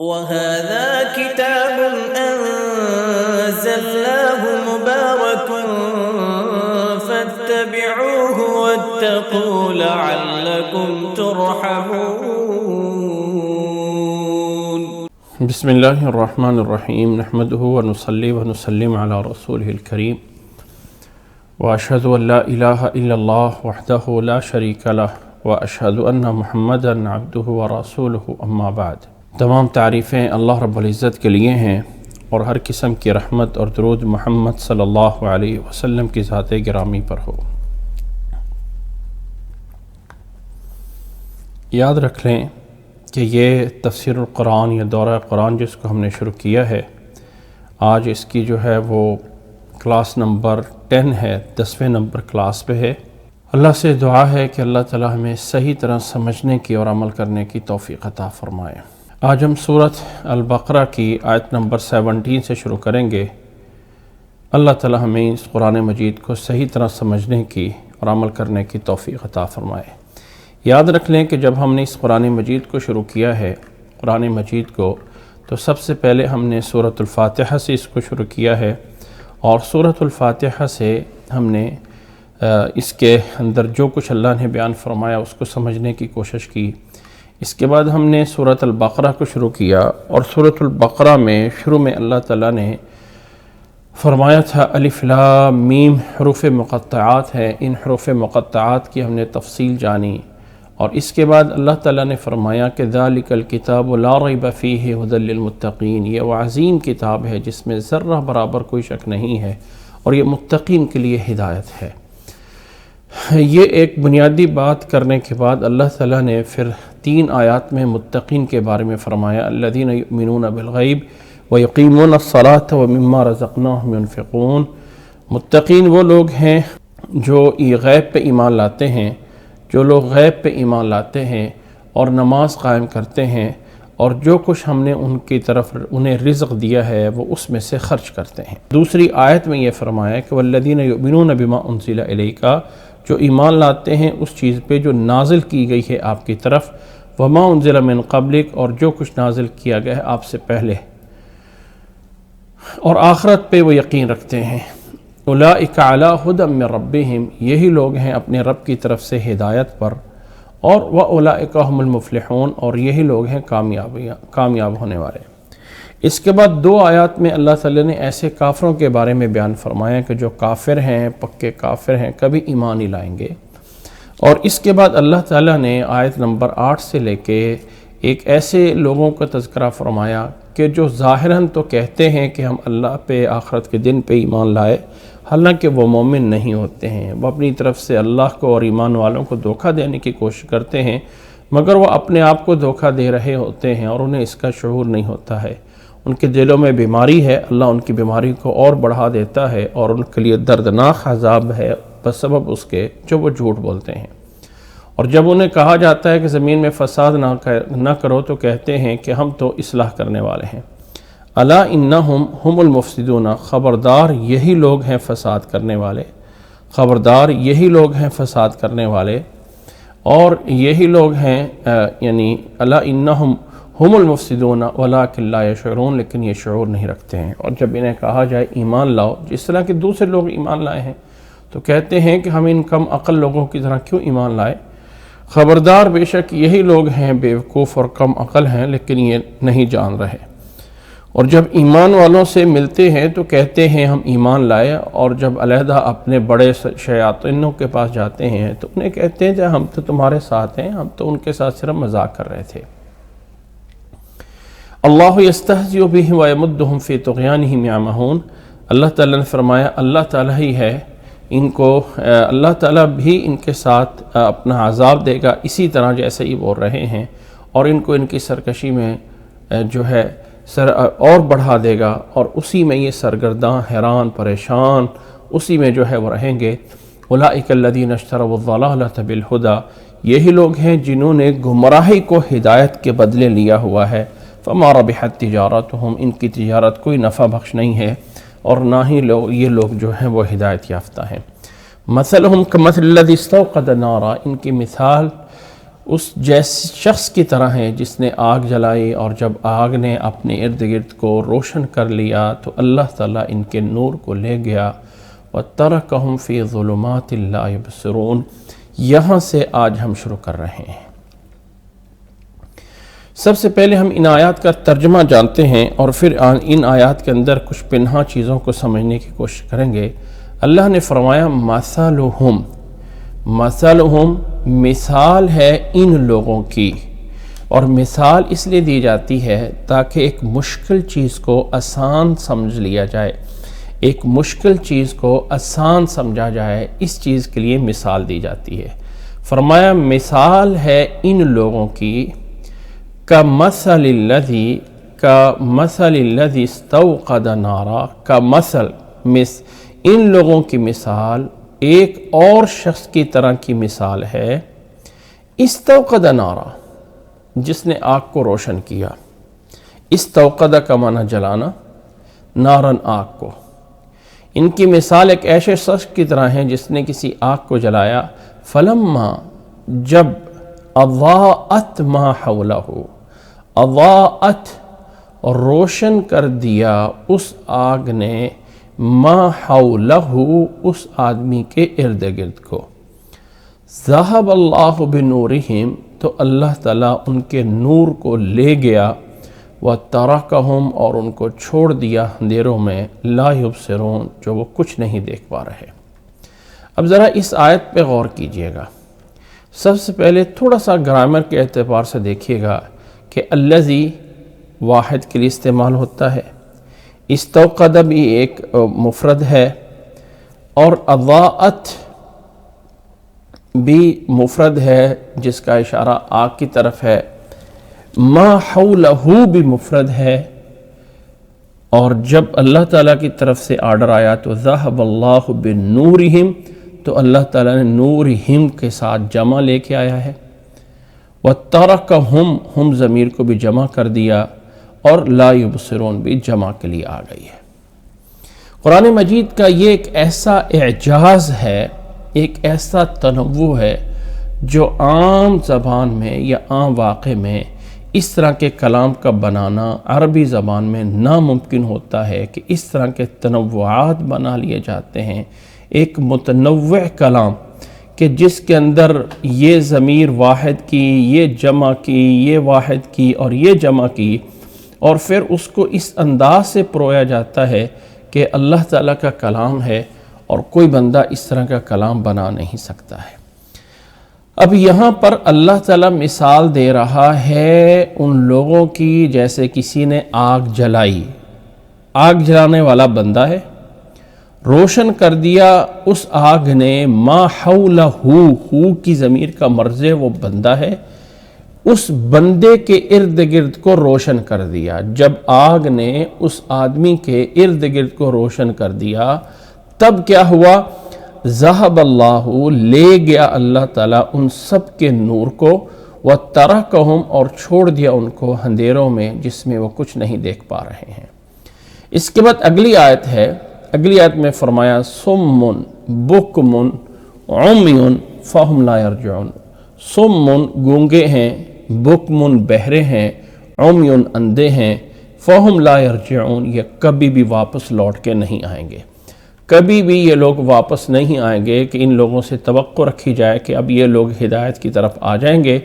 وَهَذَا كِتَابٌ أَنزَلْنَاهُ مُبَارَكٌ فَاتَّبِعُوهُ وَاتَّقُوا لَعَلَّكُمْ تُرْحَمُونَ بسم اللہ الرحمن الرحیم نحمده ونصلی ونسلم علی رسولہ الکریم واشہد ان لا الہ الا اللہ وحدہ لا شریک لہ واشہد ان محمدا عبدہ ورسولہ اما بعد۔ تمام تعریفیں اللہ رب العزت کے لیے ہیں اور ہر قسم کی رحمت اور درود محمد صلی اللہ علیہ وسلم کی ذات گرامی پر ہو۔ یاد رکھ لیں کہ یہ تفسیر القرآن یا دورہ قرآن جس کو ہم نے شروع کیا ہے، آج اس کی جو ہے وہ کلاس نمبر 10 ہے، 10ویں نمبر کلاس پہ ہے۔ اللہ سے دعا ہے کہ اللہ تعالی ہمیں صحیح طرح سمجھنے کی اور عمل کرنے کی توفیق عطا فرمائے۔ آج ہم سورۃ البقرہ کی آیت نمبر 17 سے شروع کریں گے۔ اللہ تعالی ہمیں اس قرآن مجید کو صحیح طرح سمجھنے کی اور عمل کرنے کی توفیق عطا فرمائے۔ یاد رکھ لیں کہ جب ہم نے اس قرآن مجید کو شروع کیا ہے، قرآن مجید کو، تو سب سے پہلے ہم نے سورۃ الفاتحہ سے اس کو شروع کیا ہے، اور سورۃ الفاتحہ سے ہم نے اس کے اندر جو کچھ اللہ نے بیان فرمایا اس کو سمجھنے کی کوشش کی۔ اس کے بعد ہم نے سورۃ البقرہ کو شروع کیا، اور سورۃ البقرہ میں شروع میں اللہ تعالیٰ نے فرمایا تھا الف لام میم حروف مقطعات ہیں، ان حروف مقطعات کی ہم نے تفصیل جانی، اور اس کے بعد اللہ تعالیٰ نے فرمایا کہ ذالک الکتاب لا ریب فیہ ھدی للمتقین، یہ وہ عظیم کتاب ہے جس میں ذرہ برابر کوئی شک نہیں ہے اور یہ متقین کے لیے ہدایت ہے۔ یہ ایک بنیادی بات کرنے کے بعد اللہ تعالیٰ نے پھر 3 آیات میں متقین کے بارے میں فرمایا الذین یؤمنون بالغیب ویقیمون الصلاۃ ومما رزقناہم ینفقون۔ متقین وہ لوگ ہیں جو غیب پہ ایمان لاتے ہیں، جو لوگ غیب پہ ایمان لاتے ہیں اور نماز قائم کرتے ہیں، اور جو کچھ ہم نے ان کی طرف انہیں رزق دیا ہے وہ اس میں سے خرچ کرتے ہیں۔ دوسری آیت میں یہ فرمایا کہ والذین یؤمنون بما انزل الیک، جو ایمان لاتے ہیں اس چیز پہ جو نازل کی گئی ہے آپ کی طرف، وما انزل من قبلک، اور جو کچھ نازل کیا گیا ہے آپ سے پہلے، اور آخرت پہ وہ یقین رکھتے ہیں۔ اولئک علی ھدی من ربہم، یہی لوگ ہیں اپنے رب کی طرف سے ہدایت پر، اور واولئک ھم المفلحون، اور یہی لوگ ہیں کامیاب ہونے والے۔ اس کے بعد 2 آیات میں اللہ تعالیٰ نے ایسے کافروں کے بارے میں بیان فرمایا کہ جو کافر ہیں، پکے کافر ہیں، کبھی ایمان نہیں لائیں گے، اور اس کے بعد اللہ تعالیٰ نے آیت نمبر 8 سے لے کے ایک ایسے لوگوں کا تذکرہ فرمایا کہ جو ظاہراً تو کہتے ہیں کہ ہم اللہ پہ، آخرت کے دن پہ ایمان لائے، حالانکہ وہ مومن نہیں ہوتے ہیں، وہ اپنی طرف سے اللہ کو اور ایمان والوں کو دھوکہ دینے کی کوشش کرتے ہیں، مگر وہ اپنے آپ کو دھوکہ دے رہے ہوتے ہیں اور انہیں اس کا شعور نہیں ہوتا ہے۔ ان کے دلوں میں بیماری ہے، اللہ ان کی بیماری کو اور بڑھا دیتا ہے، اور ان کے لیے دردناک عذاب ہے بسبب اس کے جو وہ جھوٹ بولتے ہیں۔ اور جب انہیں کہا جاتا ہے کہ زمین میں فساد نہ کرو تو کہتے ہیں کہ ہم تو اصلاح کرنے والے ہیں۔ الا انہم ہم المفسدون، خبردار یہی لوگ ہیں فساد کرنے والے، خبردار یہی لوگ ہیں فساد کرنے والے، اور یہی لوگ ہیں یعنی الا انہم ہم المفسدون ولکن لا یشعرون، لیکن یہ شعور نہیں رکھتے ہیں۔ اور جب انہیں کہا جائے ایمان لاؤ، جس طرح کہ دوسرے لوگ ایمان لائے ہیں، تو کہتے ہیں کہ ہم ان کم عقل لوگوں کی طرح کیوں ایمان لائے۔ خبردار بے شک یہی لوگ ہیں بیوقوف اور کم عقل ہیں، لیکن یہ نہیں جان رہے۔ اور جب ایمان والوں سے ملتے ہیں تو کہتے ہیں ہم ایمان لائے، اور جب علیحدہ اپنے بڑے شیاطینوں کے پاس جاتے ہیں تو انہیں کہتے ہیں کہ ہم تو تمہارے ساتھ ہیں، ہم تو ان کے ساتھ صرف مذاق کر رہے تھے۔ اللہ یستہزئ بہم ویمدہم فی طغیانہم یعمہون، اللہ تعالیٰ نے فرمایا اللہ تعالیٰ ہی ہے، ان کو اللہ تعالیٰ بھی ان کے ساتھ اپنا عذاب دے گا اسی طرح جیسے ہی بول رہے ہیں، اور ان کو ان کی سرکشی میں جو ہے اور بڑھا دے گا، اور اسی میں یہ سرگرداں، حیران، پریشان، اسی میں جو ہے وہ رہیں گے۔ اولئک الذین اشتروا الضلالۃ بالھدی، یہی لوگ ہیں جنہوں نے گمراہی کو ہدایت کے بدلے لیا ہوا ہے۔ فما ربحت تجارتہم، ان کی تجارت کوئی نفع بخش نہیں ہے، اور نہ ہی یہ لوگ جو ہیں وہ ہدایت یافتہ ہیں۔ مثلہم کمثل الذی استوقد نارا، ان کی مثال اس جیسے شخص کی طرح ہیں جس نے آگ جلائی، اور جب آگ نے اپنے ارد گرد کو روشن کر لیا تو اللہ تعالیٰ ان کے نور کو لے گیا۔ وَتَرَكَهُمْ فِي ظُلُمَاتٍ لَا يُبْصِرُونَ۔ یہاں سے آج ہم شروع کر رہے ہیں۔ سب سے پہلے ہم ان آیات کا ترجمہ جانتے ہیں اور پھر ان آیات کے اندر کچھ پنہا چیزوں کو سمجھنے کی کوشش کریں گے۔ اللہ نے فرمایا مثلہم، مثلہم مثال ہے ان لوگوں کی، اور مثال اس لیے دی جاتی ہے تاکہ ایک مشکل چیز کو آسان سمجھ لیا جائے، ایک مشکل چیز کو آسان سمجھا جائے، اس چیز کے لیے مثال دی جاتی ہے۔ فرمایا مثال ہے ان لوگوں کی کمثل الذی استوقد نارا، کمثل ان لوگوں کی مثال ایک اور شخص کی طرح کی مثال ہے، استوقد نارا، جس نے آگ کو روشن کیا۔ استوقد کا معنی جلانا، نارن آگ کو۔ ان کی مثال ایک ایسے شخص کی طرح ہے جس نے کسی آگ کو جلایا، فلما، جب اضاءت ما حولہ، اضاءت روشن کر دیا اس آگ نے، ما حولہ اس آدمی کے ارد گرد کو، ذہب اللہ بنورہم، تو اللہ تعالیٰ ان کے نور کو لے گیا، وترکہم، اور ان کو چھوڑ دیا اندھیروں میں، لا یبصرون، جو وہ کچھ نہیں دیکھ پا رہے۔ اب ذرا اس آیت پہ غور کیجئے گا۔ سب سے پہلے تھوڑا سا گرامر کے اعتبار سے دیکھیے گا کہ الذی واحد کے لیے استعمال ہوتا ہے، استوقد بھی ایک مفرد ہے، اور اضاءت بھی مفرد ہے جس کا اشارہ آگ کی طرف ہے، ما حولہ بھی مفرد ہے، اور جب اللہ تعالیٰ کی طرف سے آرڈر آیا تو ذہب اللہ بنورہم، تو اللہ تعالیٰ نے نورہم کے ساتھ جمع لے کے آیا ہے، وترکہم، ہم ضمیر کو بھی جمع کر دیا، اور لا یبصرون بھی جمع کے لیے آ گئی ہے۔ قرآن مجید کا یہ ایک ایسا اعجاز ہے، ایک ایسا تنوع ہے جو عام زبان میں یا عام واقع میں اس طرح کے کلام کا بنانا عربی زبان میں ناممکن ہوتا ہے کہ اس طرح کے تنوعات بنا لیے جاتے ہیں، ایک متنوع کلام کہ جس کے اندر یہ ضمیر واحد کی، یہ جمع کی، یہ واحد کی اور یہ جمع کی، اور پھر اس کو اس انداز سے پرویا جاتا ہے کہ اللہ تعالیٰ کا کلام ہے اور کوئی بندہ اس طرح کا کلام بنا نہیں سکتا ہے۔ اب یہاں پر اللہ تعالیٰ مثال دے رہا ہے ان لوگوں کی جیسے کسی نے آگ جلائی، آگ جلانے والا بندہ ہے، روشن کر دیا اس آگ نے، ما حولہ، ہو کی ضمیر کا مرجع وہ بندہ ہے، اس بندے کے ارد گرد کو روشن کر دیا۔ جب آگ نے اس آدمی کے ارد گرد کو روشن کر دیا تب کیا ہوا؟ ذہب اللہ، لے گیا اللہ تعالیٰ ان سب کے نور کو، وترکہم، اور چھوڑ دیا ان کو اندھیروں میں جس میں وہ کچھ نہیں دیکھ پا رہے ہیں۔ اس کے بعد اگلی آیت ہے، اگلی آیت میں فرمایا صم بکم عمی فہم لا یرجعون، صم گونگے ہیں، بکم بہرے ہیں، عمی اندھے ہیں، فہم لا یرجعون، یہ کبھی بھی واپس لوٹ کے نہیں آئیں گے، کبھی بھی یہ لوگ واپس نہیں آئیں گے کہ ان لوگوں سے توقع رکھی جائے کہ اب یہ لوگ ہدایت کی طرف آ جائیں گے،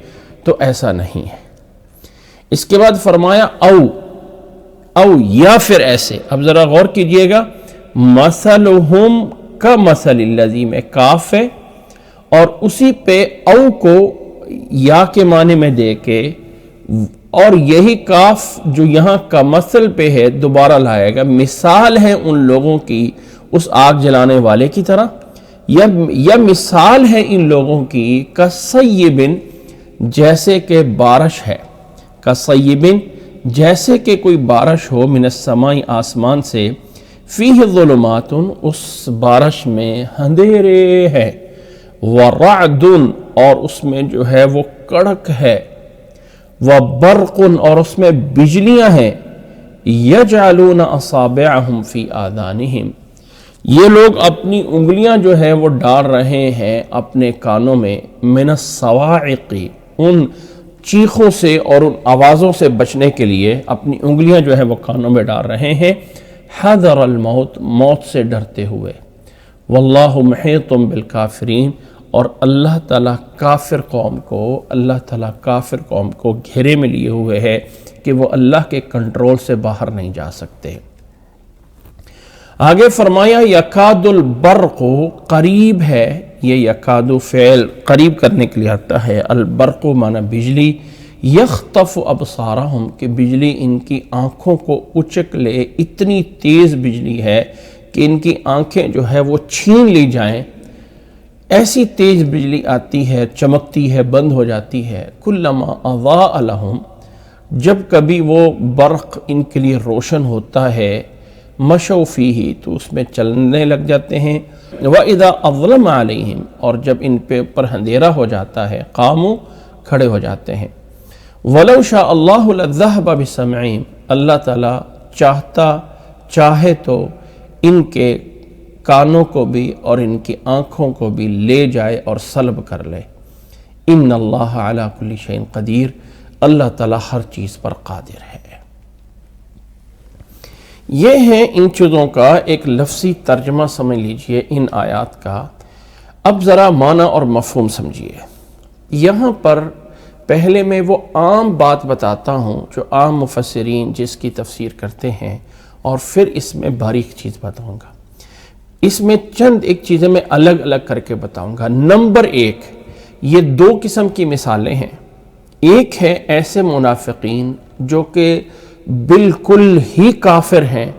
تو ایسا نہیں ہے۔ اس کے بعد فرمایا او یا پھر ایسے۔ اب ذرا غور کیجئے گا، مثلہم کمثل الذی میں کاف ہے، اور اسی پہ او کو یا کے معنی میں دے کے، اور یہی کاف جو یہاں کا مثل پہ ہے دوبارہ لائے گا، مثال ہے ان لوگوں کی اس آگ جلانے والے کی طرح، یا مثال ہے ان لوگوں کی کصیبن، جیسے کہ بارش ہے، کصیبن جیسے کہ کوئی بارش ہو، من السماء آسمان سے، فیہ ظلمات اس بارش میں اندھیرے ہے، ورعد اور اس میں جو ہے وہ کڑک ہے، وبرق اور اس میں بجلیاں ہیں، یجعلون اصابعہم فی آذانہم، یہ لوگ اپنی انگلیاں جو ہے وہ ڈال رہے ہیں اپنے کانوں میں، من الصواعق ان چیخوں سے اور ان آوازوں سے بچنے کے لیے اپنی انگلیاں جو ہے وہ کانوں میں ڈال رہے ہیں، حذر الموت، موت سے ڈرتے ہوئے۔ واللہ محیط بالکافرین، اور اللہ تعالیٰ کافر قوم کو گھیرے میں لیے ہوئے ہے کہ وہ اللہ کے کنٹرول سے باہر نہیں جا سکتے۔ آگے فرمایا یکاد البرق، قریب ہے، یہ یکاد فعل قریب کرنے کے لیے آتا ہے، البرق معنی بجلی، یخطف ابصارہم، کہ بجلی ان کی آنکھوں کو اچک لے، اتنی تیز بجلی ہے کہ ان کی آنکھیں جو ہے وہ چھین لی جائیں، ایسی تیز بجلی آتی ہے، چمکتی ہے، بند ہو جاتی ہے۔ کلما اضاء لہم، جب کبھی وہ برق ان کے لیے روشن ہوتا ہے، مشوا فیہ، تو اس میں چلنے لگ جاتے ہیں، وَإِذَا أَظْلَمَ عَلَيْهِمْ، اور جب ان پہ اوپر اندھیرا ہو جاتا ہے، قاموا، کھڑے ہو جاتے ہیں۔ وَلَوْ شَاءَ اللَّهُ لَذَّهَبَ بِسَمْعِهِمْ، اللہ تعالیٰ چاہے تو ان کے کانوں کو بھی اور ان کی آنکھوں کو بھی لے جائے اور سلب کر لے۔ ان اللہ علی کل شیء قدیر، اللہ تعالیٰ ہر چیز پر قادر ہے۔ یہ ہیں ان چیزوں کا ایک لفظی ترجمہ، سمجھ لیجئے ان آیات کا۔ اب ذرا معنی اور مفہوم سمجھیے۔ یہاں پر پہلے میں وہ عام بات بتاتا ہوں جو عام مفسرین جس کی تفسیر کرتے ہیں، اور پھر اس میں باریک چیز بتاؤں گا۔ اس میں چند ایک چیزیں میں الگ الگ کر کے بتاؤں گا۔ نمبر ایک، یہ دو قسم کی مثالیں ہیں۔ ایک ہے ایسے منافقین جو کہ بالکل ہی کافر ہیں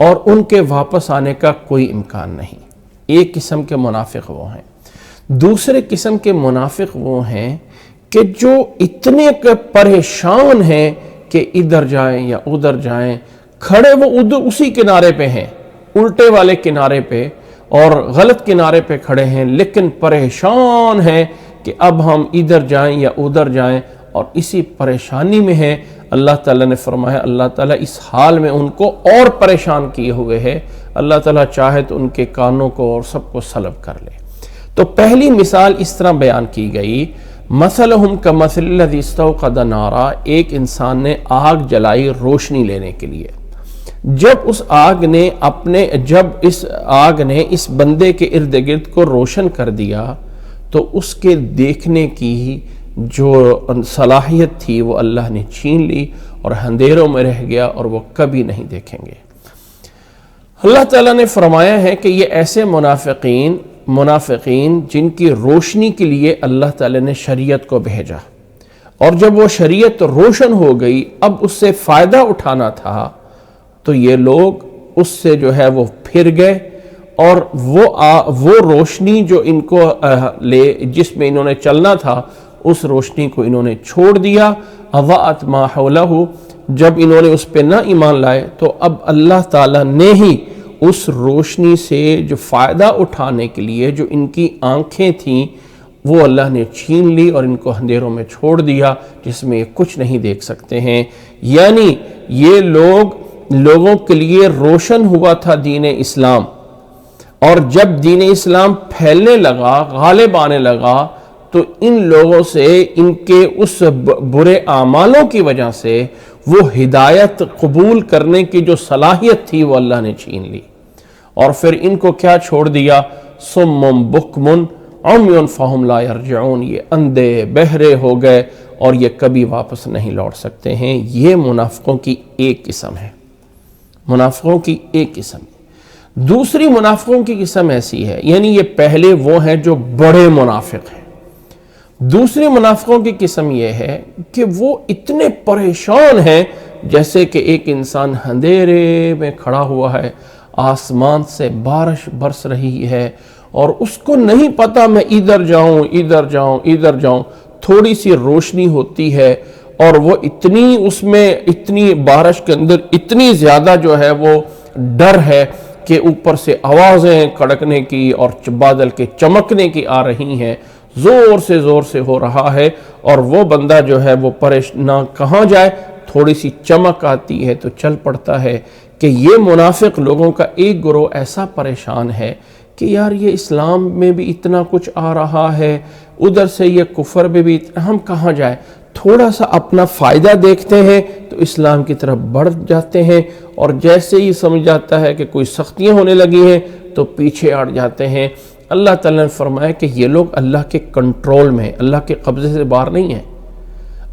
اور ان کے واپس آنے کا کوئی امکان نہیں، ایک قسم کے منافق وہ ہیں۔ دوسرے قسم کے منافق وہ ہیں کہ جو اتنے پریشان ہیں کہ ادھر جائیں یا ادھر جائیں، کھڑے وہ ادھر اسی کنارے پہ ہیں، الٹے والے کنارے پہ اور غلط کنارے پہ کھڑے ہیں، لیکن پریشان ہیں کہ اب ہم ادھر جائیں یا ادھر جائیں، اور اسی پریشانی میں ہیں۔ اللہ تعالیٰ نے فرمایا اللہ تعالیٰ اس حال میں ان کو اور پریشان کیے ہوئے ہے، اللہ تعالیٰ چاہے تو ان کے کانوں کو اور سب کو سلب کر لے۔ تو پہلی مثال اس طرح بیان کی گئی، مثلہم کمثل الذی استوقد نارا، ایک انسان نے آگ جلائی روشنی لینے کے لیے۔ جب اس آگ نے اس بندے کے ارد گرد کو روشن کر دیا تو اس کے دیکھنے کی جو صلاحیت تھی وہ اللہ نے چھین لی اور اندھیروں میں رہ گیا اور وہ کبھی نہیں دیکھیں گے۔ اللہ تعالیٰ نے فرمایا ہے کہ یہ ایسے منافقین جن کی روشنی کے لیے اللہ تعالیٰ نے شریعت کو بھیجا، اور جب وہ شریعت روشن ہو گئی، اب اس سے فائدہ اٹھانا تھا تو یہ لوگ اس سے جو ہے وہ پھر گئے، اور وہ روشنی جو ان کو جس میں انہوں نے چلنا تھا اس روشنی کو انہوں نے چھوڑ دیا۔ اضاءت ما حولہ، جب انہوں نے اس پہ نہ ایمان لائے تو اب اللہ تعالیٰ نے ہی اس روشنی سے جو فائدہ اٹھانے کے لیے جو ان کی آنکھیں تھیں وہ اللہ نے چھین لی اور ان کو اندھیروں میں چھوڑ دیا، جس میں یہ کچھ نہیں دیکھ سکتے ہیں۔ یعنی یہ لوگوں کے لیے روشن ہوا تھا دین اسلام، اور جب دین اسلام پھیلنے لگا، غالب آنے لگا، تو ان لوگوں سے ان کے اس برے اعمالوں کی وجہ سے وہ ہدایت قبول کرنے کی جو صلاحیت تھی وہ اللہ نے چھین لی، اور پھر ان کو کیا چھوڑ دیا؟ صم بکم عمی فہم لا یرجعون، یہ اندھے بہرے ہو گئے اور یہ کبھی واپس نہیں لوٹ سکتے ہیں۔ یہ منافقوں کی ایک قسم ہے، منافقوں کی ایک قسم ہے۔ دوسری منافقوں کی قسم ایسی ہے، یعنی یہ پہلے وہ ہیں جو بڑے منافق ہیں۔ دوسری منافقوں کی قسم یہ ہے کہ وہ اتنے پریشان ہیں جیسے کہ ایک انسان اندھیرے میں کھڑا ہوا ہے، آسمان سے بارش برس رہی ہے اور اس کو نہیں پتا میں ادھر جاؤں، تھوڑی سی روشنی ہوتی ہے اور وہ اتنی بارش کے اندر اتنی زیادہ جو ہے وہ ڈر ہے کہ اوپر سے آوازیں کڑکنے کی اور بادل کے چمکنے کی آ رہی ہیں، زور سے ہو رہا ہے، اور وہ بندہ جو ہے وہ پریشان کہاں جائے، تھوڑی سی چمک آتی ہے تو چل پڑتا ہے۔ کہ یہ منافق لوگوں کا ایک گروہ ایسا پریشان ہے کہ یار یہ اسلام میں بھی اتنا کچھ آ رہا ہے، ادھر سے یہ کفر بھی ہم کہاں جائیں؟ تھوڑا سا اپنا فائدہ دیکھتے ہیں تو اسلام کی طرف بڑھ جاتے ہیں، اور جیسے ہی سمجھ جاتا ہے کہ کوئی سختیاں ہونے لگی ہیں تو پیچھے ہٹ جاتے ہیں۔ اللہ تعالیٰ نے فرمایا کہ یہ لوگ اللہ کے کنٹرول میں، اللہ کے قبضے سے باہر نہیں ہیں۔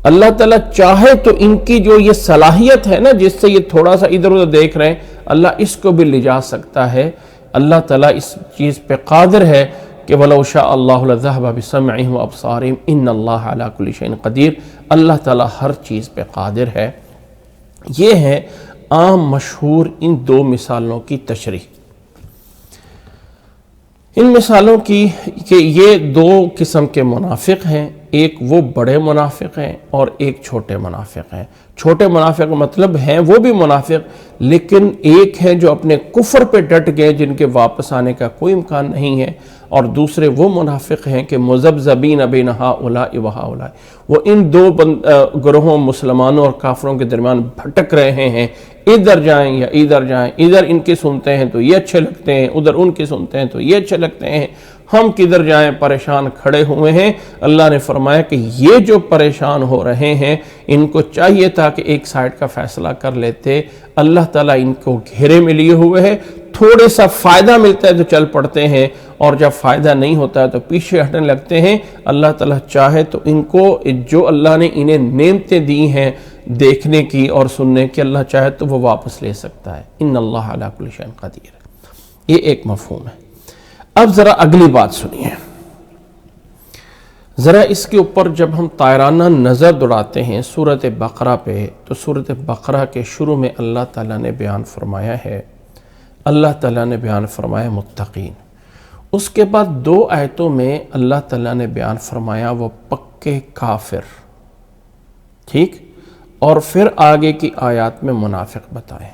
اللہ تعالیٰ چاہے تو ان کی جو یہ صلاحیت ہے نا، جس سے یہ تھوڑا سا ادھر ادھر دیکھ رہے ہیں، اللہ اس کو بھی لے جا سکتا ہے۔ اللہ تعالیٰ اس چیز پہ قادر ہے کہ وَلَوْ شَاءَ اللَّهُ لَذَهَبَ بِسَمْعِهِمْ وَأَبْصَارِهِمْ إِنَّ اللَّهَ عَلَى كُلِّ شَيْءٍ قَدِيرٌ۔ اللہ تعالیٰ ہر چیز پہ قادر ہے۔ یہ ہے عام مشہور ان دو مثالوں کی تشریح۔ ان مثالوں کی کہ یہ دو قسم کے منافق ہیں، ایک وہ بڑے منافق ہیں اور ایک چھوٹے منافق ہیں۔ چھوٹے منافق مطلب ہیں وہ بھی منافق، لیکن ایک ہیں جو اپنے کفر پہ ڈٹ گئے جن کے واپس آنے کا کوئی امکان نہیں ہے، اور دوسرے وہ منافق ہیں کہ مذبذبین بین ہؤلاء وہؤلاء، وہ ان دو گروہوں مسلمانوں اور کافروں کے درمیان بھٹک رہے ہیں، ادھر جائیں یا ادھر جائیں، ادھر ان کے سنتے ہیں تو یہ اچھے لگتے ہیں، ادھر ان کے سنتے ہیں تو یہ اچھے لگتے ہیں، ہم کدھر جائیں، پریشان کھڑے ہوئے ہیں۔ اللہ نے فرمایا کہ یہ جو پریشان ہو رہے ہیں ان کو چاہیے تھا کہ ایک سائیڈ کا فیصلہ کر لیتے۔ اللہ تعالیٰ ان کو گھیرے میں لیے ہوئے ہے، تھوڑے سا فائدہ ملتا ہے تو چل پڑتے ہیں، اور جب فائدہ نہیں ہوتا ہے تو پیچھے ہٹنے لگتے ہیں۔ اللہ تعالیٰ چاہے تو ان کو جو اللہ نے انہیں نعمتیں دی ہیں دیکھنے کی اور سننے کی، اللہ چاہے تو وہ واپس لے سکتا ہے۔ ان اللہ علی کل شیء قدیر۔ یہ ایک مفہوم ہے۔ اب ذرا اگلی بات سنیے، ذرا اس کے اوپر جب ہم طائرانہ نظر دوڑاتے ہیں سورۃ بقرہ پہ، تو سورۃ بقرہ کے شروع میں اللہ تعالیٰ نے بیان فرمایا ہے، اللہ تعالیٰ نے بیان فرمایا متقین۔ اس کے بعد دو آیتوں میں اللہ تعالیٰ نے بیان فرمایا وہ پکے کافر، ٹھیک، اور پھر آگے کی آیات میں منافق بتائے۔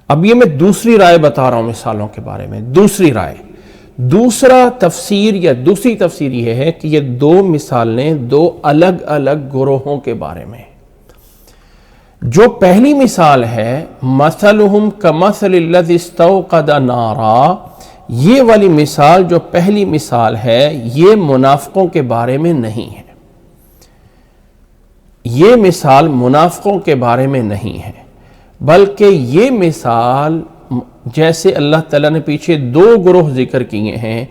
اب یہ میں دوسری رائے بتا رہا ہوں مثالوں کے بارے میں، دوسری رائے، دوسرا تفسیر یا دوسری تفسیر یہ ہے کہ یہ دو مثالیں دو الگ الگ گروہوں کے بارے میں۔ جو پہلی مثال ہے مثلہم کمثل الذی استوقد نارا، یہ والی مثال جو پہلی مثال ہے یہ منافقوں کے بارے میں نہیں ہے، یہ مثال منافقوں کے بارے میں نہیں ہے، بلکہ یہ مثال جیسے اللہ تعالیٰ نے پیچھے دو گروہ ذکر کیے ہیں،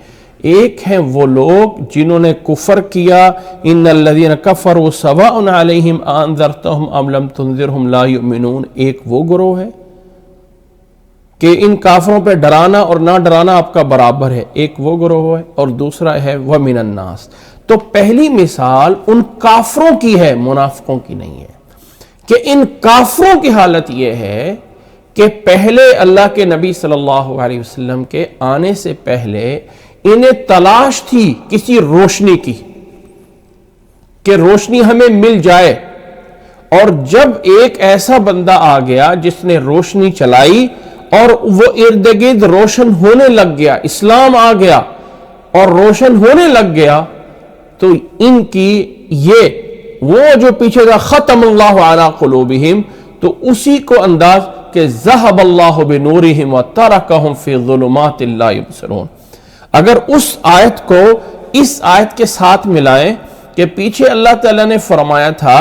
ایک ہیں وہ لوگ جنہوں نے کفر کیا، ان الذین کفروا سواء علیہم انذرتہم ام لم تنذرہم لا یؤمنون، ایک وہ گروہ ہے کہ ان کافروں پہ ڈرانا اور نہ ڈرانا آپ کا برابر ہے، ایک وہ گروہ ہے، اور دوسرا ہے وَمِنَ النَّاسِ۔ تو پہلی مثال ان کافروں کی ہے، منافقوں کی نہیں ہے، کہ ان کافروں کی حالت یہ ہے کہ پہلے اللہ کے نبی صلی اللہ علیہ وسلم کے آنے سے پہلے انہیں تلاش تھی کسی روشنی کی کہ روشنی ہمیں مل جائے، اور جب ایک ایسا بندہ آ گیا جس نے روشنی چلائی اور وہ ارد گرد روشن ہونے لگ گیا، اسلام آ گیا اور روشن ہونے لگ گیا، تو ان کی یہ وہ جو پیچھے تھا ختم اللہ علی قلوبہم، تو اسی کو انداز کہ ذہب اللہ بنورہم وترکہم فی ظلمات لا یبصرون۔ اگر اس آیت کو اس آیت کے ساتھ ملائیں کہ پیچھے اللہ تعالیٰ نے فرمایا تھا،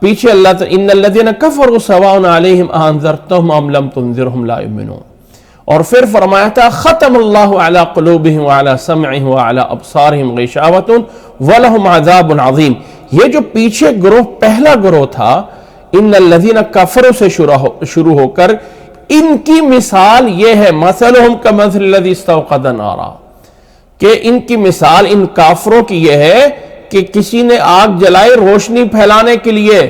پیچھے اللہ تعالیٰ ان الذین کفروا سواء علیہم انذرتہم ام لم تنذرہم لا یؤمنون، اور پھر فرمایا تھا ختم اللہ علی قلوبہم وعلی سمعہم وعلی ابصارہم غشاوۃ ولہم عذاب عظیم۔ یہ جو پیچھے گروہ پہلا گروہ تھا ان الذین کفروا سے شروع ہو کر ان کی مثال یہ ہے مثلہم کمثل الذی استوقد نارا، کہ ان کی مثال ان کافروں کی یہ ہے کہ کسی نے آگ جلائی روشنی پھیلانے کے لیے،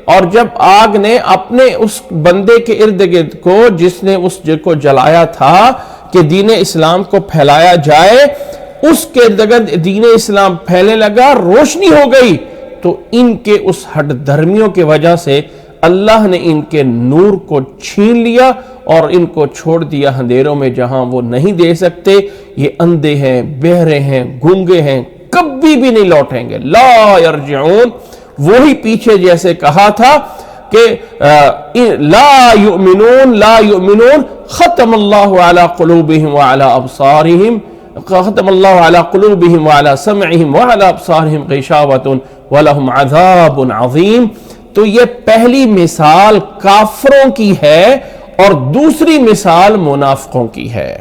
اور جب آگ نے اپنے اس بندے کے ارد گرد کو جس نے اس کو جلایا تھا کہ دین اسلام کو پھیلایا جائے، اس کے ارد گرد دین اسلام پھیلنے لگا، روشنی ہو گئی، تو ان کے اس ہٹ دھرمیوں کی وجہ سے اللہ نے ان کے نور کو چھین لیا اور ان کو چھوڑ دیا اندھیروں میں جہاں وہ نہیں دے سکتے۔ یہ اندھے ہیں، بہرے ہیں، گونگے ہیں، کبھی بھی نہیں لوٹیں گے، لا یرجعون۔ وہی پیچھے جیسے کہا تھا کہ لا یؤمنون لا یؤمنون ختم اللہ علی قلوبہم وعلی ابصارہم ختم اللہ علی قلوبہم وعلی سمعہم وعلی ابصارہم غشاوۃ ولہم عذاب عظیم. تو یہ پہلی مثال کافروں کی ہے اور دوسری مثال منافقوں کی ہے.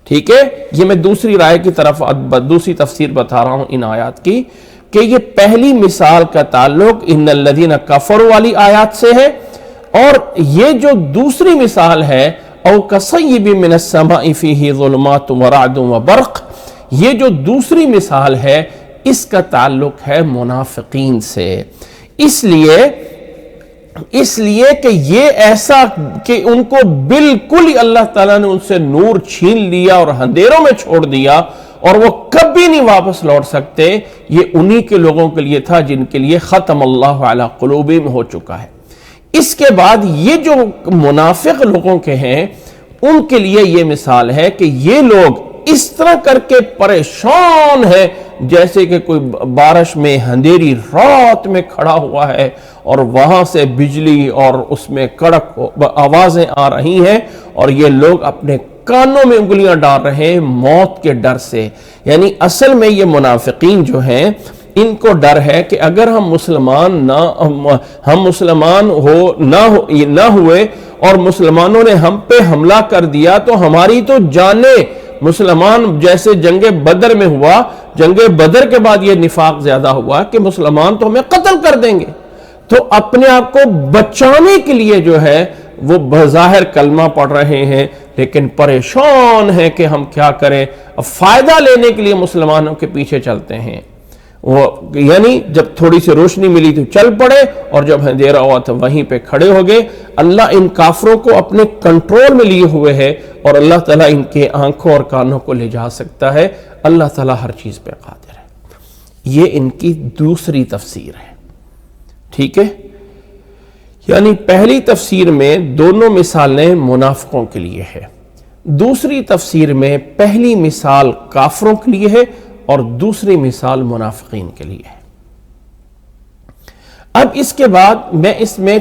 ٹھیک ہے، یہ میں دوسری رائے کی طرف دوسری تفسیر بتا رہا ہوں ان آیات کی، کہ یہ پہلی مثال کا تعلق ان الذین کفروا والی آیات سے ہے، اور یہ جو دوسری مثال ہے او کصیب من السماء فیہ ظلمات ورعد وبرق، یہ جو دوسری مثال ہے اس کا تعلق ہے منافقین سے. اس لیے کہ یہ ایسا کہ ان کو بالکل ہی اللہ تعالیٰ نے ان سے نور چھین لیا اور اندھیروں میں چھوڑ دیا اور وہ کبھی نہیں واپس لوٹ سکتے. یہ انہی کے لوگوں کے لیے تھا جن کے لیے ختم اللہ علی قلوبہم ہو چکا ہے. اس کے بعد یہ جو منافق لوگوں کے ہیں ان کے لیے یہ مثال ہے کہ یہ لوگ اس طرح کر کے پریشان ہے جیسے کہ کوئی بارش میں اندھیری رات میں کھڑا ہوا ہے اور وہاں سے بجلی اور اس میں کڑک آوازیں آ رہی ہیں اور یہ لوگ اپنے کانوں میں انگلیاں ڈال رہے ہیں موت کے ڈر سے. یعنی اصل میں یہ منافقین جو ہیں ان کو ڈر ہے کہ اگر ہم مسلمان نہ ہوئے اور مسلمانوں نے ہم پہ حملہ کر دیا تو ہماری تو جانیں، مسلمان جیسے جنگ بدر میں ہوا، جنگ بدر کے بعد یہ نفاق زیادہ ہوا کہ مسلمان تو ہمیں قتل کر دیں گے. تو اپنے آپ کو بچانے کے لیے جو ہے وہ بظاہر کلمہ پڑھ رہے ہیں لیکن پریشان ہیں کہ ہم کیا کریں. اب فائدہ لینے کے لیے مسلمانوں کے پیچھے چلتے ہیں. وہ یعنی جب تھوڑی سی روشنی ملی تو چل پڑے اور جب اندھیرا ہوا تو وہیں پہ کھڑے ہو گئے. اللہ ان کافروں کو اپنے کنٹرول میں لیے ہوئے ہے اور اللہ تعالیٰ ان کے آنکھوں اور کانوں کو لے جا سکتا ہے. اللہ تعالیٰ ہر چیز پہ قادر ہے. یہ ان کی دوسری تفسیر ہے. ٹھیک ہے، یعنی پہلی تفسیر میں دونوں مثالیں منافقوں کے لیے ہے، دوسری تفسیر میں پہلی مثال کافروں کے لیے ہے اور دوسری مثال منافقین کے لیے ہے. اب اس کے بعد میں اس میں